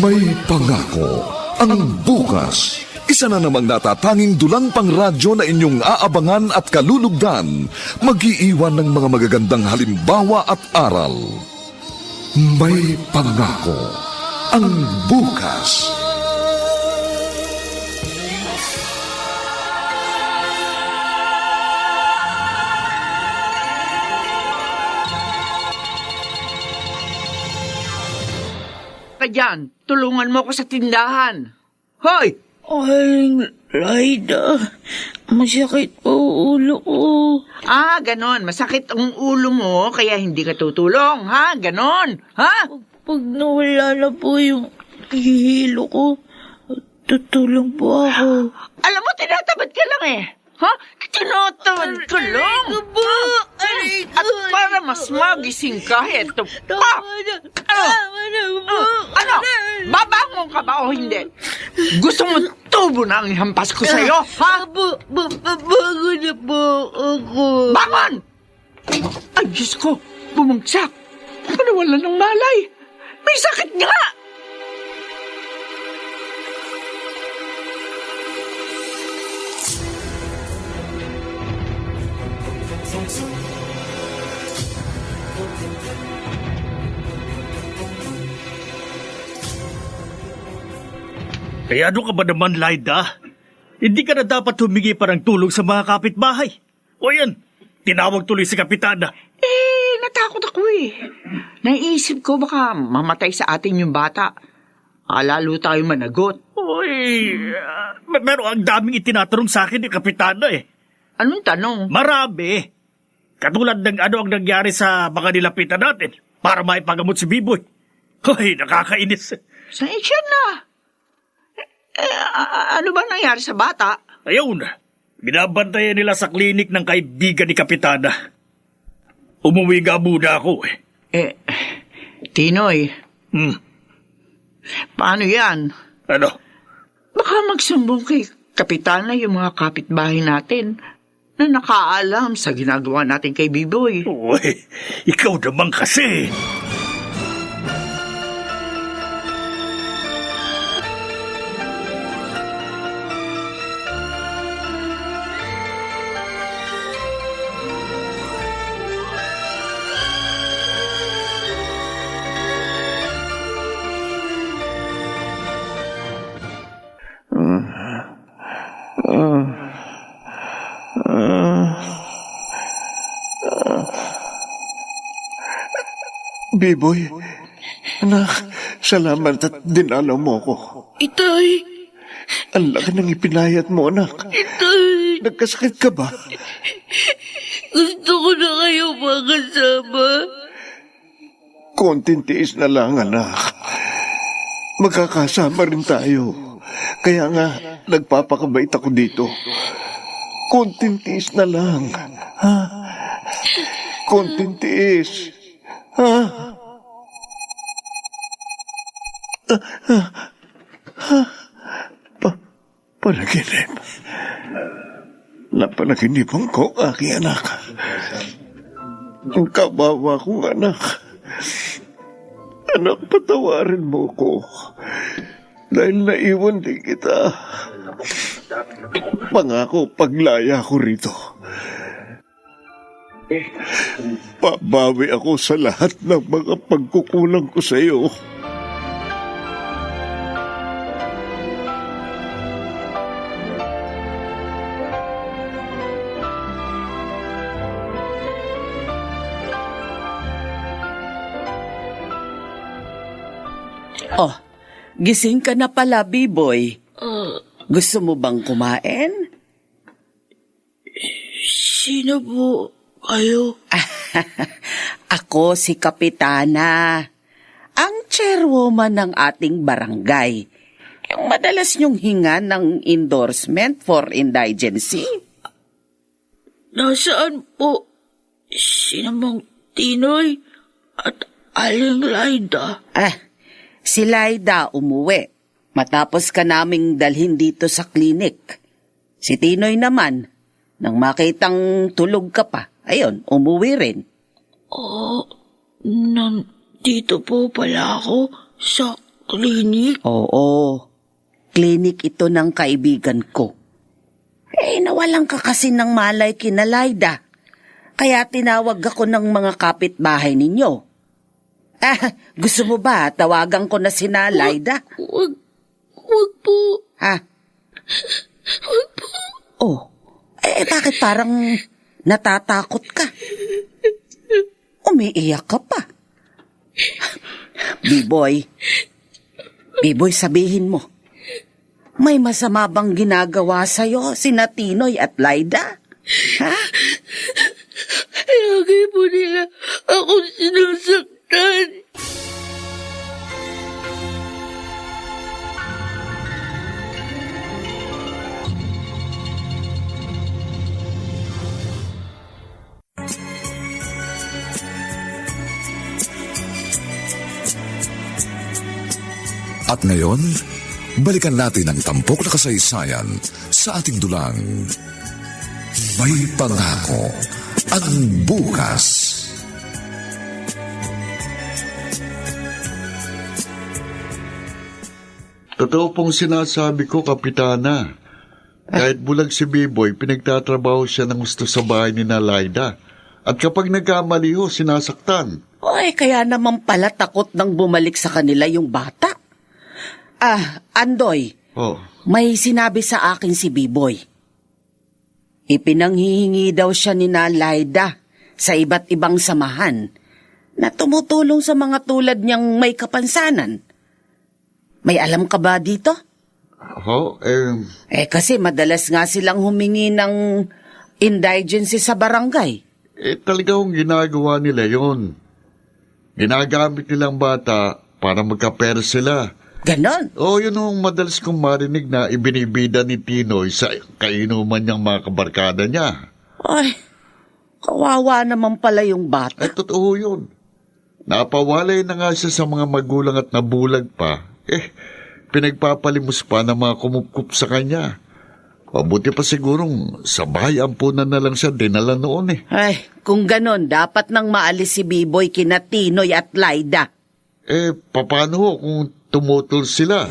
May Pangako, ang bukas. Isa na namang natatanging dulang pang radyo na inyong aabangan at kalulugdan, mag-iiwan ng mga magagandang halimbawa at aral. May pangako ang bukas. Ka dyan, tulungan mo ko sa tindahan. Hoy! Ay, Laida, masakit po ulo ko. Ganon. Masakit ang ulo mo, kaya hindi ka tutulong, ha? Ganon, ha? Pag nawala na po yung hihilo ko, tutulong po ako. Alam mo, tinatabad ka lang eh. Ha? Tinatabad ka lang. At para mas magising ka, heto pa. Ano? Babangon ka ba o hindi? Gusto mo tubo na ang ihampas ko sa'yo, ha? Bago na po ako. Bangon! Ay, Diyos ko, bumagsak. Nawala ng malay. May sakit nga. Eh ano ka ba naman, Laida? Hindi ka na dapat humingi pa ng tulong sa mga kapitbahay. O yan, tinawag tuloy si Kapitana. Natakot ako eh. Naisip ko baka mamatay sa atin yung bata. Lalo tayo managot. Uy, pero ang daming itinatanong sa akin ni Kapitana eh. Anong tanong? Marami. Katulad ng ano ang nangyari sa mga nilapitan natin para maipagamot si Biboy. Hoy, nakakainis. Sensya na. Ano ba nangyari sa bata? Ayun, binabantayan nila sa klinik ng kaibigan ni Kapitana. Umuwi nga muna ako eh. Tinoy. Paano yan? Ano? Baka magsumbong kay Kapitana yung mga kapitbahay natin na nakaalam sa ginagawa natin kay Biboy. Uy, ikaw naman kasi. Biboy, anak, salamat at dinalaw mo ko. Itay, Ang laki ng ipinayat mo, anak. Itay, Nagkasakit ka ba? gusto ko na kayo makasama. Konting tiis na lang, anak. Magkakasama rin tayo. Kaya nga, nagpapakabait ako dito. Konting tiis na lang. Ha? Konting tiis. Ha? Panaginip. Napanaginipan ko ang aking anak. Ang kawawa kong anak. Anak, patawarin mo ko. Dahil naiwan din kita. Pangako, paglaya ko rito. Pabawi ako sa lahat ng mga pagkukulang ko sa iyo. Oh, gising ka na pala, B-boy. Gusto mo bang kumain? Sino po kayo? Ako si Kapitana, ang chairwoman ng ating barangay. Yung madalas niyong hinga ng endorsement for indigency. Nasaan po si Mang Tinoy at Aling Laida? Si Laida umuwi. Matapos ka naming dalhin dito sa klinik. Si Tinoy naman, nang makitang tulog ka pa, ayun, umuwi rin. Nandito po pala ako sa klinik. Oo, Clinic ito ng kaibigan ko. Nawalan ka kasi ng malay kina Laida. Kaya tinawag ako ng mga kapitbahay ninyo. Gusto mo ba tawagan ko na sina Laida? Wag po. Ha? Wag po. Oh, bakit parang natatakot ka? Umiiyak ka pa. Biboy, sabihin mo, may masama bang ginagawa sa'yo sina Tinoy at Laida? Ha? Lagi po nila akong sinasaktan. At ngayon, balikan natin ang tampok na kasaysayan sa ating dulang. May pangako ang bukas. Totoo pong sinasabi ko, Kapitana. Kahit bulag si Biboy, pinagtatrabaho siya ng gusto sa bahay ni Laida. At kapag nagkamali ho, sinasaktan. Kaya naman pala takot nang bumalik sa kanila yung bata. Andoy, may sinabi sa akin si Biboy. Ipinanghihingi daw siya ni Laida sa iba't ibang samahan na tumutulong sa mga tulad niyang may kapansanan. May alam ka ba dito? Kasi madalas nga silang humingi ng indigency sa barangay. Talagang ginagawa nila yon. Ginagamit nilang bata para magkapera sila. Ganon? Yun ang madalas kong marinig na ibinibida ni Tinoy sa kainuman niyang mga kabarkada niya. Kawawa naman pala yung bata. Totoo yun. Napawalay na nga siya sa mga magulang at nabulag pa. Pinagpapalimos pa ng mga kumukup sa kanya. Mabuti pa sigurong sa bahay ampunan na lang siya dinala noon . Kung ganon, dapat nang maalis si Biboy kina Tinoy at Laida. Paano ho kung tumutol sila?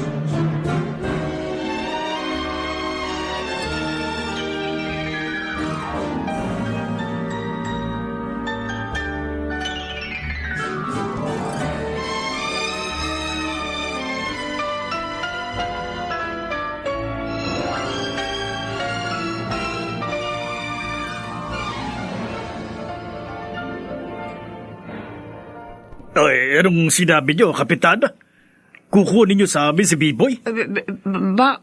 Anong sinabi niyo, Kapitana? Kukunin niyo sa amin si Biboy?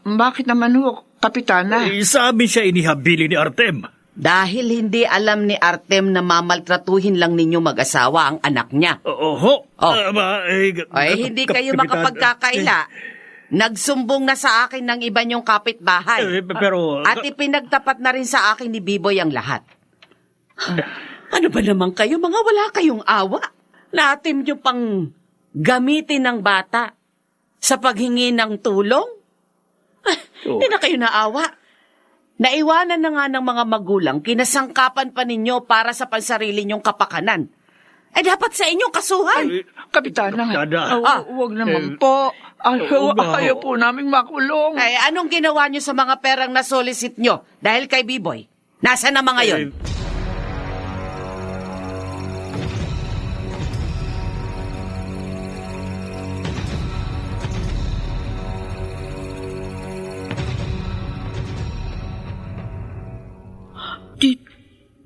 Bakit naman ho, Kapitana? Sa amin siya inihabili ni Artem. Dahil hindi alam ni Artem na mamaltratuhin lang ninyo mag-asawa ang anak niya. Hindi kayo makapagkakaila. Nagsumbong na sa akin ng iba niyong kapitbahay. At ipinagtapat na rin sa akin ni Biboy ang lahat. Ano ba naman kayo, mga wala kayong awa? Natin niyo pang gamitin ng bata sa paghingi ng tulong? Hindi na kayo naawa. Naiwanan na nga ng mga magulang, kinasangkapan pa ninyo para sa pansarili niyong kapakanan. Dapat sa inyong kasuhan. Kapitana, huwag naman po. Ayaw po naming makulong. Anong ginawa niyo sa mga perang na-solicit niyo dahil kay Biboy? Nasaan na mga yon?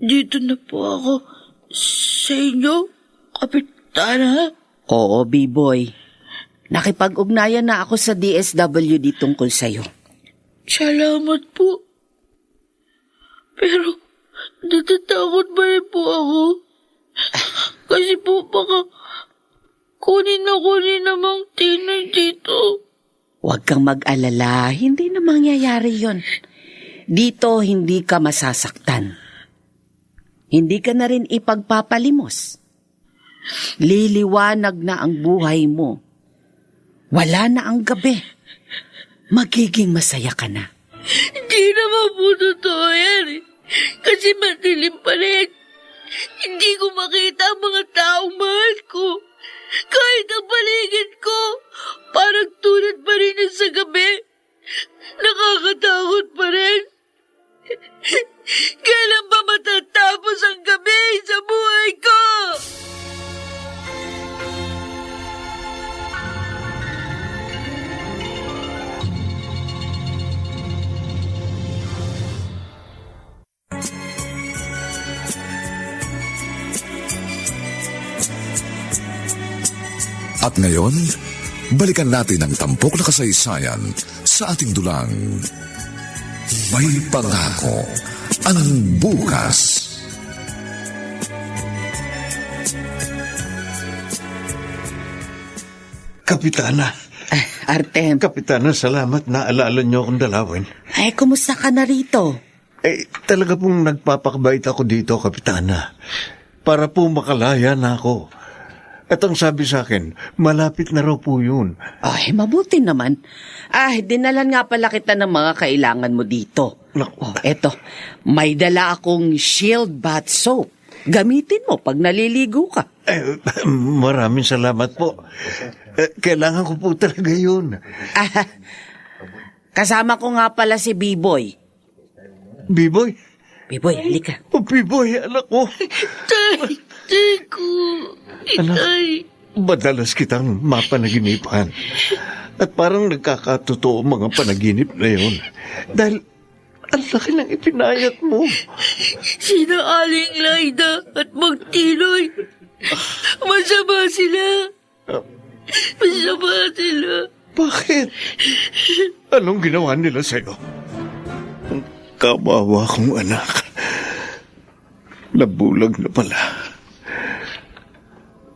Dito na po ako sa inyo, Kapitana. Oo, Biboy. Nakipag-ugnayan na ako sa DSWD tungkol sa'yo. Salamat po. Pero natatakot ba rin po ako? Kasi po baka kunin namang Tinoy dito. Huwag kang mag-alala. Hindi na mangyayari yon. Dito hindi ka masasaktan. Hindi ka na rin ipagpapalimos. Liliwanag na ang buhay mo. Wala na ang gabi. Magiging masaya ka na. Hindi naman po totoo yan . Kasi madilim pa rin. Hindi ko makita ang mga taong mahal ko. Kahit ang paligid ko, parang tulad pa rin sa gabi. Nakakatakot pa rin. Kailan ba matatapos ang gabi sa buhay ko? At ngayon, balikan natin ang tampok na kasaysayan sa ating dulang. May pangako ang bukas. Kapitana. Artem. Kapitana, salamat na alala niyo akong dalawin. Ay, kumusta ka na rito? Talaga pong nagpapakabait ako dito, Kapitana. Para po makalaya na ako. At ang sabi sa akin, malapit na raw po yun. Ay, mabuti naman. Dinalan nga pala kita ng mga kailangan mo dito. Naku. Eto, may dala akong Shield Bath Soap. Gamitin mo pag naliligo ka. Maraming salamat po. Kailangan ko po talaga yun. Kasama ko nga pala si B-Boy. Biboy? B-Boy, halika. Biboy, anak ko. Tay ko. Itay. Madalas kitang mapanaginipan. At parang nagkakatotoo mga panaginip na yun. Dahil ang laki ng ipinayat mo. Sina Aling Laida at Magtiloy. Masama sila. Masama sila. Bakit? Anong ginawa nila sa'yo? Kawawa kong anak. Nabulag na pala.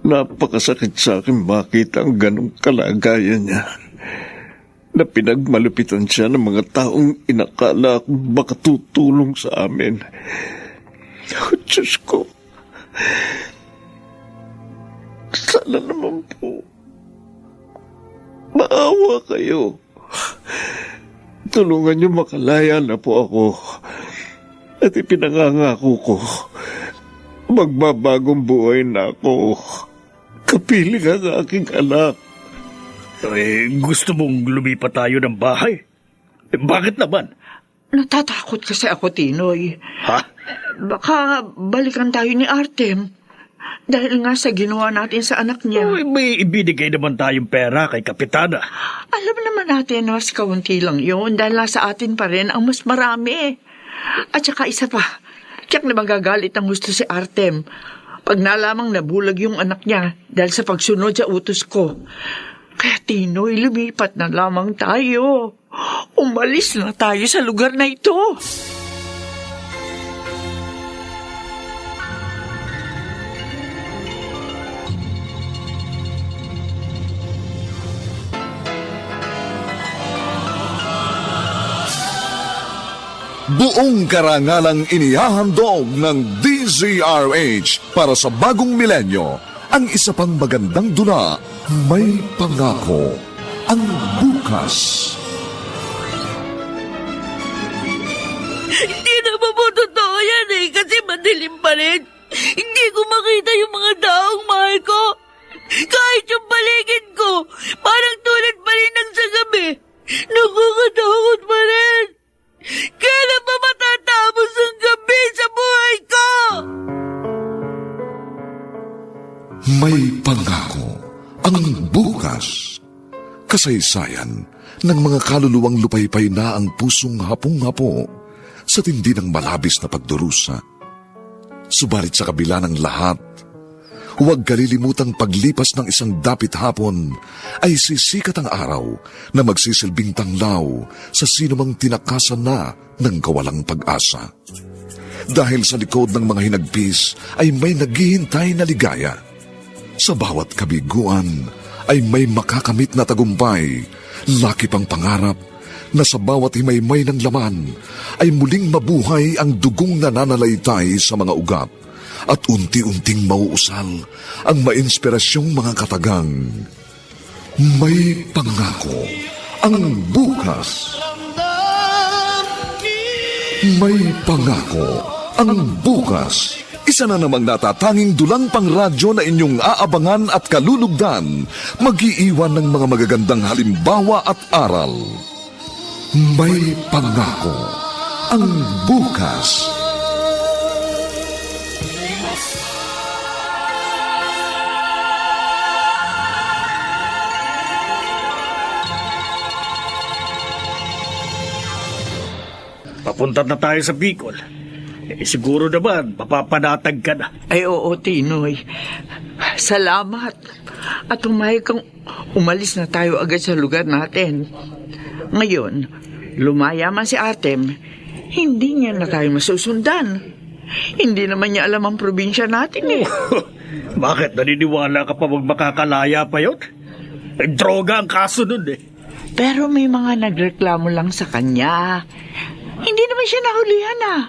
Napakasakit sa akin makita ang ganong kalagayan niya. Na pinagmalupitan siya ng mga taong inakala kong makatutulong sa amin. Oh, Diyos ko. Sana naman po maawa kayo. Tulungan niyo makalaya na po ako. At ipinangangako ko, magbabagong buhay na ako. Kapiling ang aking anak. Gusto mong lumipat tayo ng bahay? Bakit naman? Natatakot kasi ako, Tinoy. Ha? Baka balikan tayo ni Artem. Dahil nga sa ginawa natin sa anak niya. May ibinigay naman tayong pera kay Kapitana. Alam naman natin na mas kaunti lang yun dahil nasa atin pa rin ang mas marami. At saka isa pa, tiyak na magagalit ang gusto si Artem pag nalamang nabulag yung anak niya dahil sa pagsunod sa utos ko. Kaya Tinoy, lumipat na lamang tayo. Umalis na tayo sa lugar na ito. Buong karangalang inihahandog ng DZRH para sa bagong milenyo, ang isa pang magandang dula, May Pangako ang Bukas. Hindi naman po totoo yan kasi madilim pa rin. Hindi ko makita yung mga taong mahal ko. Kahit yung paligid ko, parang tulad pa rin ng sa gabi. Nakakatakot pa rin. Kailan ba matatapos ang gabi sa buhay ko? May Pangako ang Bukas. Kasaysayan ng mga kaluluwang lupaypay na ang pusong hapong-hapo sa tindi ng malabis na pagdurusa. Subalit sa kabila ng lahat, huwag kalilimutang paglipas ng isang dapit hapon ay sisikat ang araw na magsisilbing tanglaw sa sinumang tinakasan na ng kawalang pag-asa. Dahil sa likod ng mga hinagpis ay may naghihintay na ligaya. Sa bawat kabiguan ay may makakamit na tagumpay, laki pang pangarap na sa bawat himaymay ng laman ay muling mabuhay ang dugong nananalaytay sa mga ugat at unti-unting mauusal ang mainspirasyong mga katagang. May Pangako ang Bukas. May Pangako ang Bukas. Isa na namang natatanging dulang pangradyo na inyong aabangan at kalulugdan, mag-iiwan ng mga magagandang halimbawa at aral. May pangako ang bukas. Papunta na tayo sa Bicol. Siguro naman, mapapanatag ka na. Ay oo, Tinoy. Salamat. At umayag kang umalis na tayo agad sa lugar natin. Ngayon, lumaya man si Artem, hindi niya na tayo masusundan. Hindi naman niya alam ang probinsya natin eh. Bakit? Naniniwala ka pa magmakakalaya pa yun? Droga ang kaso nun eh. Pero may mga nagreklamo lang sa kanya. Hindi naman siya nahulihan ah.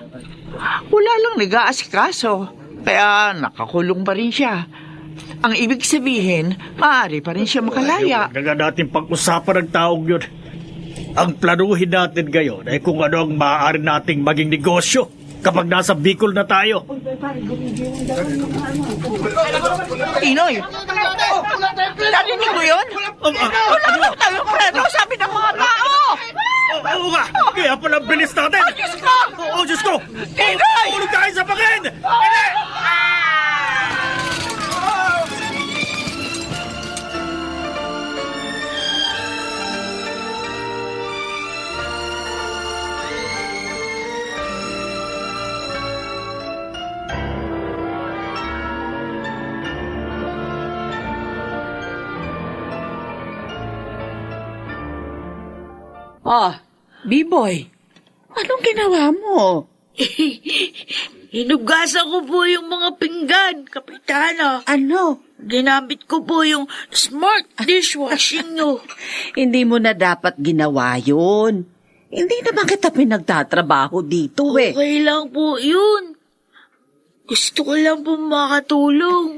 Wala lang nag-aasikaso. Kaya nakakulong pa rin siya. Ang ibig sabihin, maaari pa rin siya makalaya. Huwag na natin pag-usapan ng taong yun. Ang planuhin natin ngayon ay kung ano ang maaari nating maging negosyo kapag nasa Bicol na tayo. Tinoy! Narinig mo yun? Wala lang tayong preno, sabi ng mga tao! Oo nga! Kaya pala bilis natin! Oh, Diyos ko! Oo, Diyos ko! Tinoy! Tulog tayo sa pangin! Hindi! B-boy, anong ginawa mo? Hinugasan ko po yung mga pinggan, Kapitana. Ano? Ginamit ko po yung smart dishwashing nyo. Hindi mo na dapat ginawa yun. Hindi naman kita pinagtatrabaho dito eh. Okay lang po yun. Gusto ko lang po makatulong.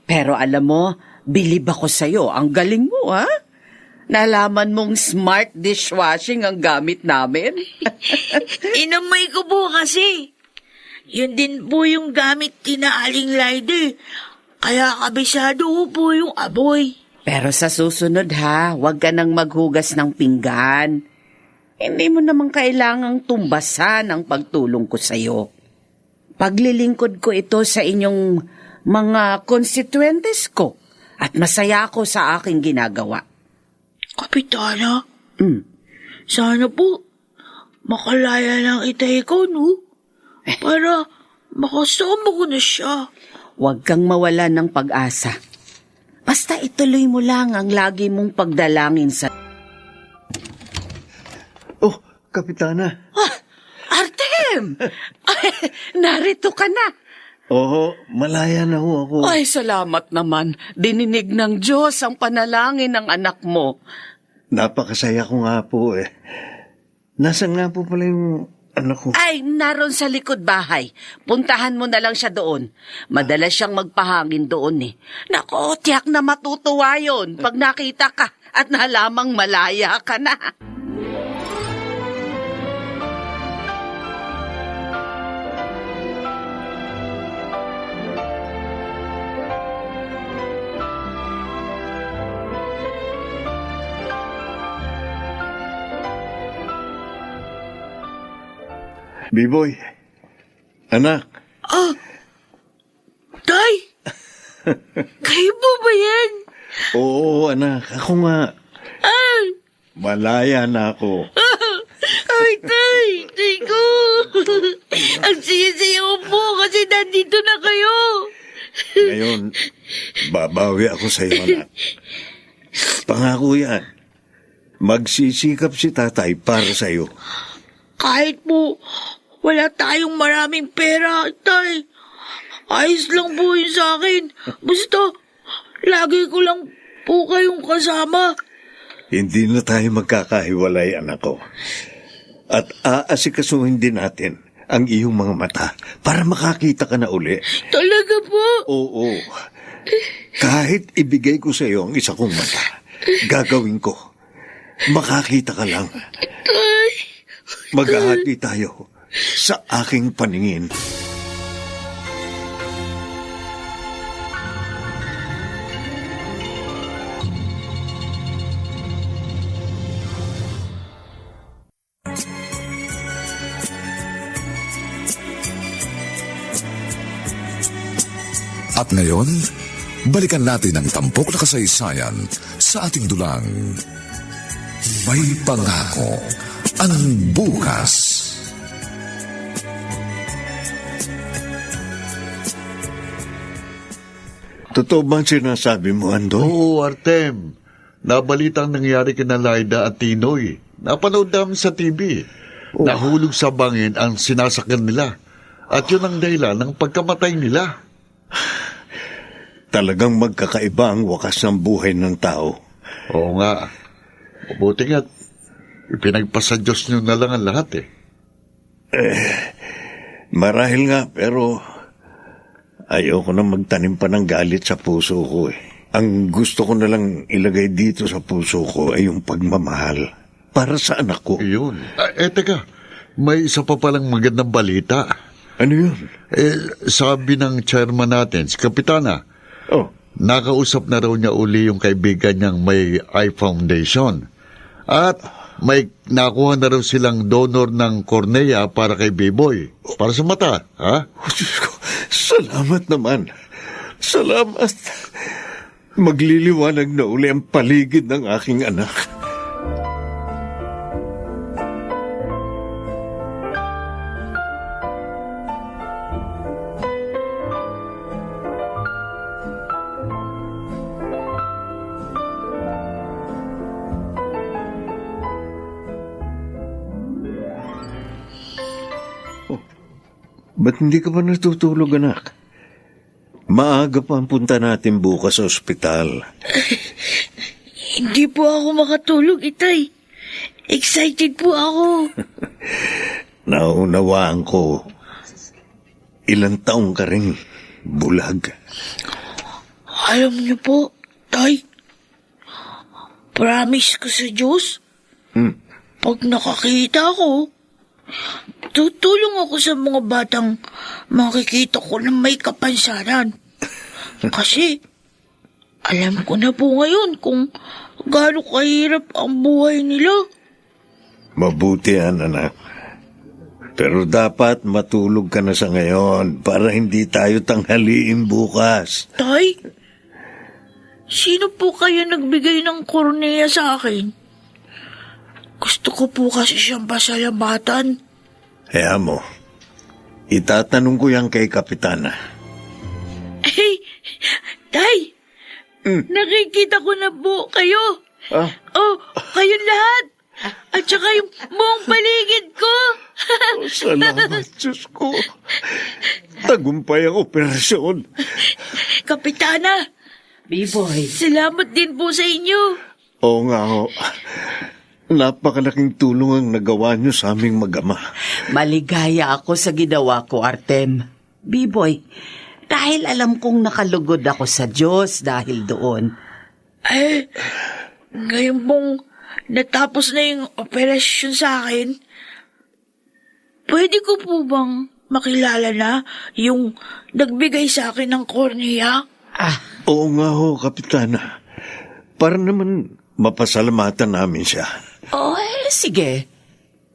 Pero alam mo, bilib ako sa'yo. Ang galing mo, ha? Nalaman mong smart dishwashing ang gamit namin? Inamay ko po kasi. Yun din po yung gamit kina Aling Lайды. Kaya kabisado ko po yung amoy. Pero sa susunod ha, huwag ka nang maghugas ng pinggan. Hindi mo naman kailangang tumbasan ang pagtulong ko sa'yo. Paglilingkod ko ito sa inyong mga constituentes ko at masaya ako sa aking ginagawa. Kapitana, sana po makalaya ng itay ko, no? Para makasama ko na siya. Huwag kang mawala ng pag-asa. Basta ituloy mo lang ang lagi mong pagdalangin sa... Oh, Kapitana. Artem! Ay, narito ka na. Oo, malaya na ho ako. Ay, salamat naman. Dininig ng Diyos ang panalangin ng anak mo. Napakasaya ko nga po eh. Nasaan nga po pala yung anak ko? Ay, naroon sa likod bahay. Puntahan mo na lang siya doon. Madalas siyang magpahangin doon eh. Nako, tiyak na matutuwa yun pag nakita ka at nalamang malaya ka na. B-boy, anak. Tay! Kayo po ba yan? Oo, anak. Ako nga. Malaya na ako. Ay, Tay! Tay ko! Ang siya-siya ko po kasi nandito na kayo. Ngayon, babawi ako sa iyo, anak. Pangako yan. Magsisikap si tatay para sa iyo. Kahit po wala tayong maraming pera, Tay. Ayos lang po yun sa akin. Basta, lagi ko lang po kayong kasama. Hindi na tayo magkakahiwalay, anak ko. At aasikasuhin din natin ang iyong mga mata para makakita ka na uli. Talaga po? Oo. Kahit ibigay ko sa iyo ang isa kong mata, gagawin ko. Makakita ka lang. Tay. Maghahati tayo sa aking paningin. At ngayon, balikan natin ang tampok na kasaysayan sa ating dulang. May pangako ang bukas. Totoo bang sinasabi mo, Andoy? Oo, Artem. Nabalitang nangyari kina Laida at Tinoy. Napanood namin sa TV. Nahulog sa bangin ang sinasakyan nila. At yun ang dahilan ng pagkamatay nila. Talagang magkakaiba ang wakas ng buhay ng tao. Oo nga. Mabuti nga't ipinagpasa Diyos nyo na lang ang lahat eh. Marahil nga, pero ayoko na magtanim pa ng galit sa puso ko eh. Ang gusto ko na lang ilagay dito sa puso ko ay yung pagmamahal para sa anak ko. Yun. Teka, may isa pa palang magandang balita. Ano yun? Sabi ng chairman natin, si Kapitana, nakausap na raw niya uli yung kaibigan niyang may Eye Foundation. At may nakuha na raw silang donor ng cornea para kay B-Boy. Para sa mata, ha? Oh, Diyos ko, salamat naman. Salamat. Magliliwanag na uli ang paligid ng aking anak. Ba't hindi ka pa natutulog, anak? Maaga pa ang punta natin bukas sa ospital. Hindi po ako makatulog, Itay. Excited po ako. Naunawaan ko. Ilang taong ka rin bulag. Alam niyo po, Tay, promise ko sa Diyos, pag nakakita ko, tutulong ako sa mga batang makikita ko na may kapansanan. Kasi, alam ko na po ngayon kung gaano kahirap ang buhay nila. Mabuti yan, anak. Pero dapat matulog ka na sa ngayon para hindi tayo tanghaliin bukas. Tay, sino po kaya nagbigay ng kornea sa akin? Gusto ko po kasi siyang pasalamatan. Kaya mo, itatanong ko yan kay Kapitana. Hey, Tay, nakikita ko na po kayo. Oh, kayong lahat. At saka yung buong paligid ko. Salamat, Diyos ko. Tagumpay ang operasyon. Kapitana, B-Boy. salamat din po sa inyo. Oo nga ho. Napakalaking tulong ang nagawa niyo sa aming mag-ama. Maligaya ako sa ginawa ko, Artem. B-Boy, dahil alam kong nakalugod ako sa Diyos dahil doon. Ngayon pong natapos na yung operasyon sa akin, pwede ko po bang makilala na yung nagbigay sa akin ng kornea? Oo nga ho, Kapitana. Para naman mapasalamatan namin siya. Sige.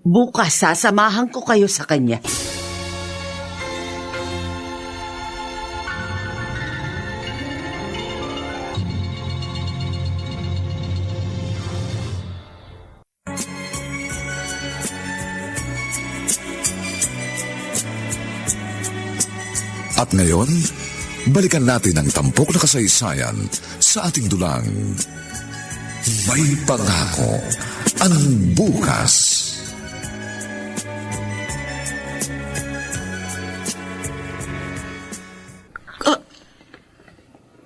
Bukas sasamahan ko kayo sa kanya. At ngayon, balikan natin ang tampok na kasaysayan sa ating dulang. May pangako ang bukas.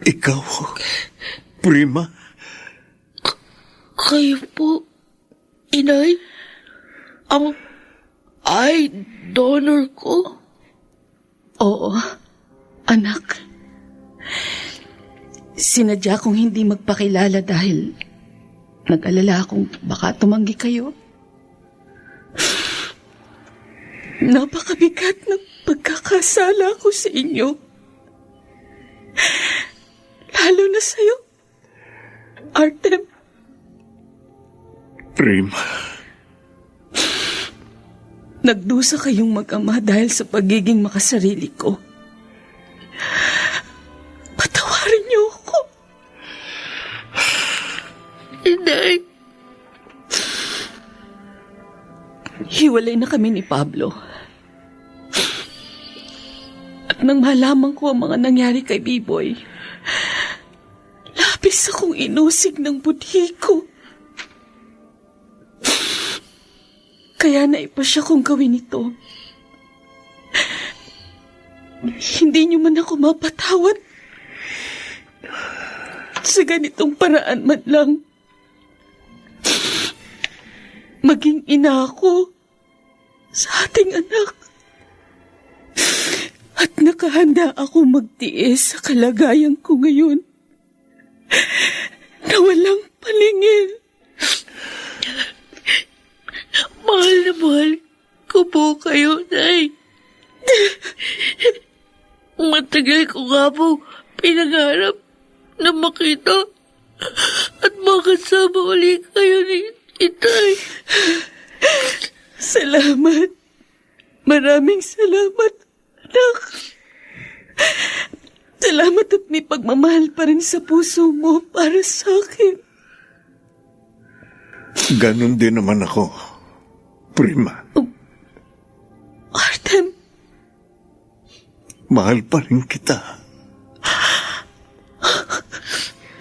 Ikaw, Prima? Kayo po, Inay? Ang eye donor ko? Oo, anak. Sinadya kong hindi magpakilala dahil nag-alala akong baka tumanggi kayo. Napakabigat ng pagkakasala ko sa inyo. Lalo na sa'yo, Artem. Prima. Nagdusa kayong mag-ama dahil sa pagiging makasarili ko. Naghiwalay na kami ni Pablo. At nang malaman ko ang mga nangyari kay B-Boy, labis akong inusig ng budhi ko. Kaya naipasya kong gawin ito. Hindi niyo man ako mapatawad. Sa ganitong paraan man lang. Maging ina ako sa ating anak. At nakahanda ako magtiis sa kalagayan ko ngayon na walang palingin. Mahal na mahal ko po kayo, Nay. Matagal ko nga po pinangarap na makita at makasama ulit kayo ni Itay. Salamat. Maraming salamat, anak. Salamat at may pagmamahal pa rin sa puso mo para sa akin. Ganon din naman ako, Prima. Artem, Mahal pa rin kita.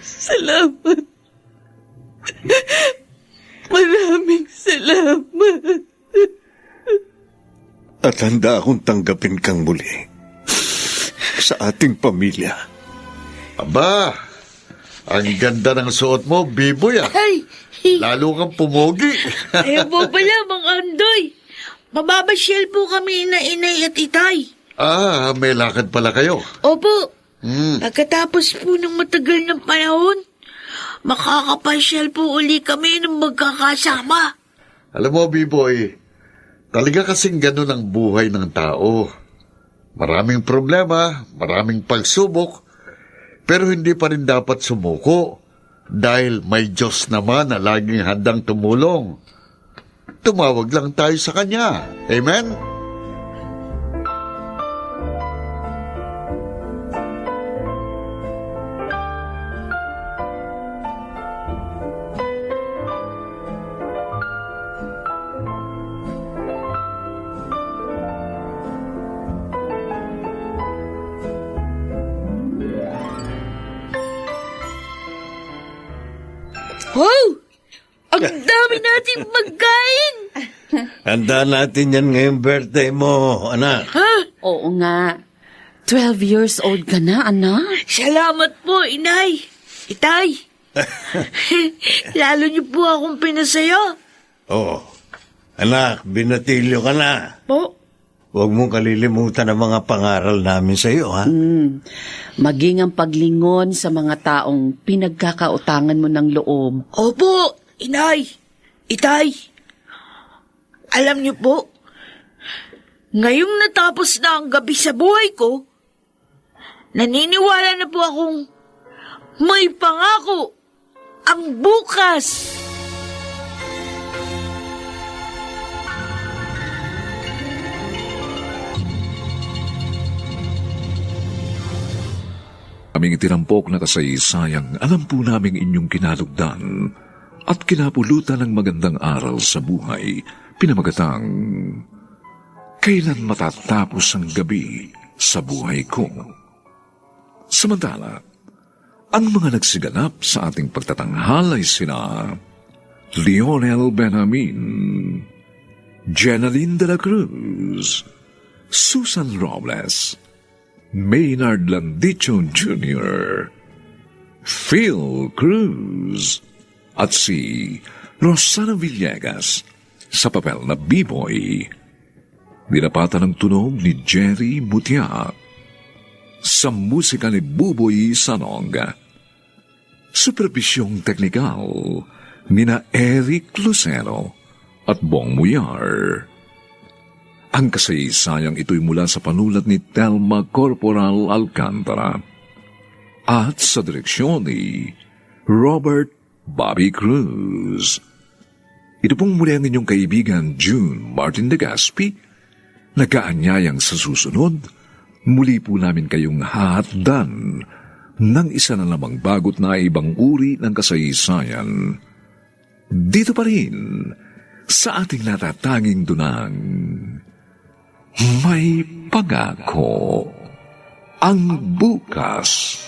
salamat. Maraming salamat. At handa akong tanggapin kang muli sa ating pamilya. Aba, ang ganda ng suot mo, B-Boy ah. Ay, Lalo kang pumogi. ayun po pala, Mang Andoy. Mababasyel po kami na Inay at Itay. Ah, may lakad pala kayo. Opo. Pagkatapos po ng matagal ng panahon, makakapasyal po uli kami ng magkakasama. Alam mo, B-Boy, talaga kasing ganun ang buhay ng tao. Maraming problema, maraming pagsubok, pero hindi pa rin dapat sumuko dahil may Diyos naman na laging handang tumulong. Tumawag lang tayo sa Kanya. Amen? Wow! Ang dami nating pagkain! Handa natin yan ngayong birthday mo, anak. Ha? Oo nga. 12 years old ka na, anak. Salamat po, Inay. Itay. Lalo niyo po akong pinasaya. Oh, anak, binatilyo ka na. Po? Huwag mong kalilimutan ang mga pangaral namin sa iyo, ha? Maging ang paglingon sa mga taong pinagkakautangan mo ng loob. Opo, Inay. Itay. Alam niyo po, ngayong natapos na ang gabi sa buhay ko, naniniwala na po akong may pangako ang bukas. Aming itinampok na kasaysayang alam po naming inyong kinalugdan at kinapulutan ng magandang aral sa buhay, pinamagatang kailan matatapos ang gabi sa buhay ko. Samantala, ang mga nagsiganap sa ating pagtatanghal ay sina Lionel Benjamin, Jenaline de la Cruz, Susan Robles, Maynard Landicho Jr., Phil Cruz, at si Rosana Villegas sa papel na B-Boy. Dinapatan ng tunog ni Jerry Mutia. Sa musika ni Buboy Sanong. Supervisyong teknikal ni na Eric Lucero at Bong Muyar. Ang kasaysayang ito'y mula sa panulat ni Telma Corporal Alcantara at sa direksyon ni Robert Bobby Cruz. Ito pong muli ang inyong kaibigan June Martin de Gaspi, nagkaanyayang sa susunod, muli po namin kayong hahatdan ng isa na namang bagot na ibang uri ng kasaysayan. Dito pa rin sa ating natatanging dunang may pangako ang bukas.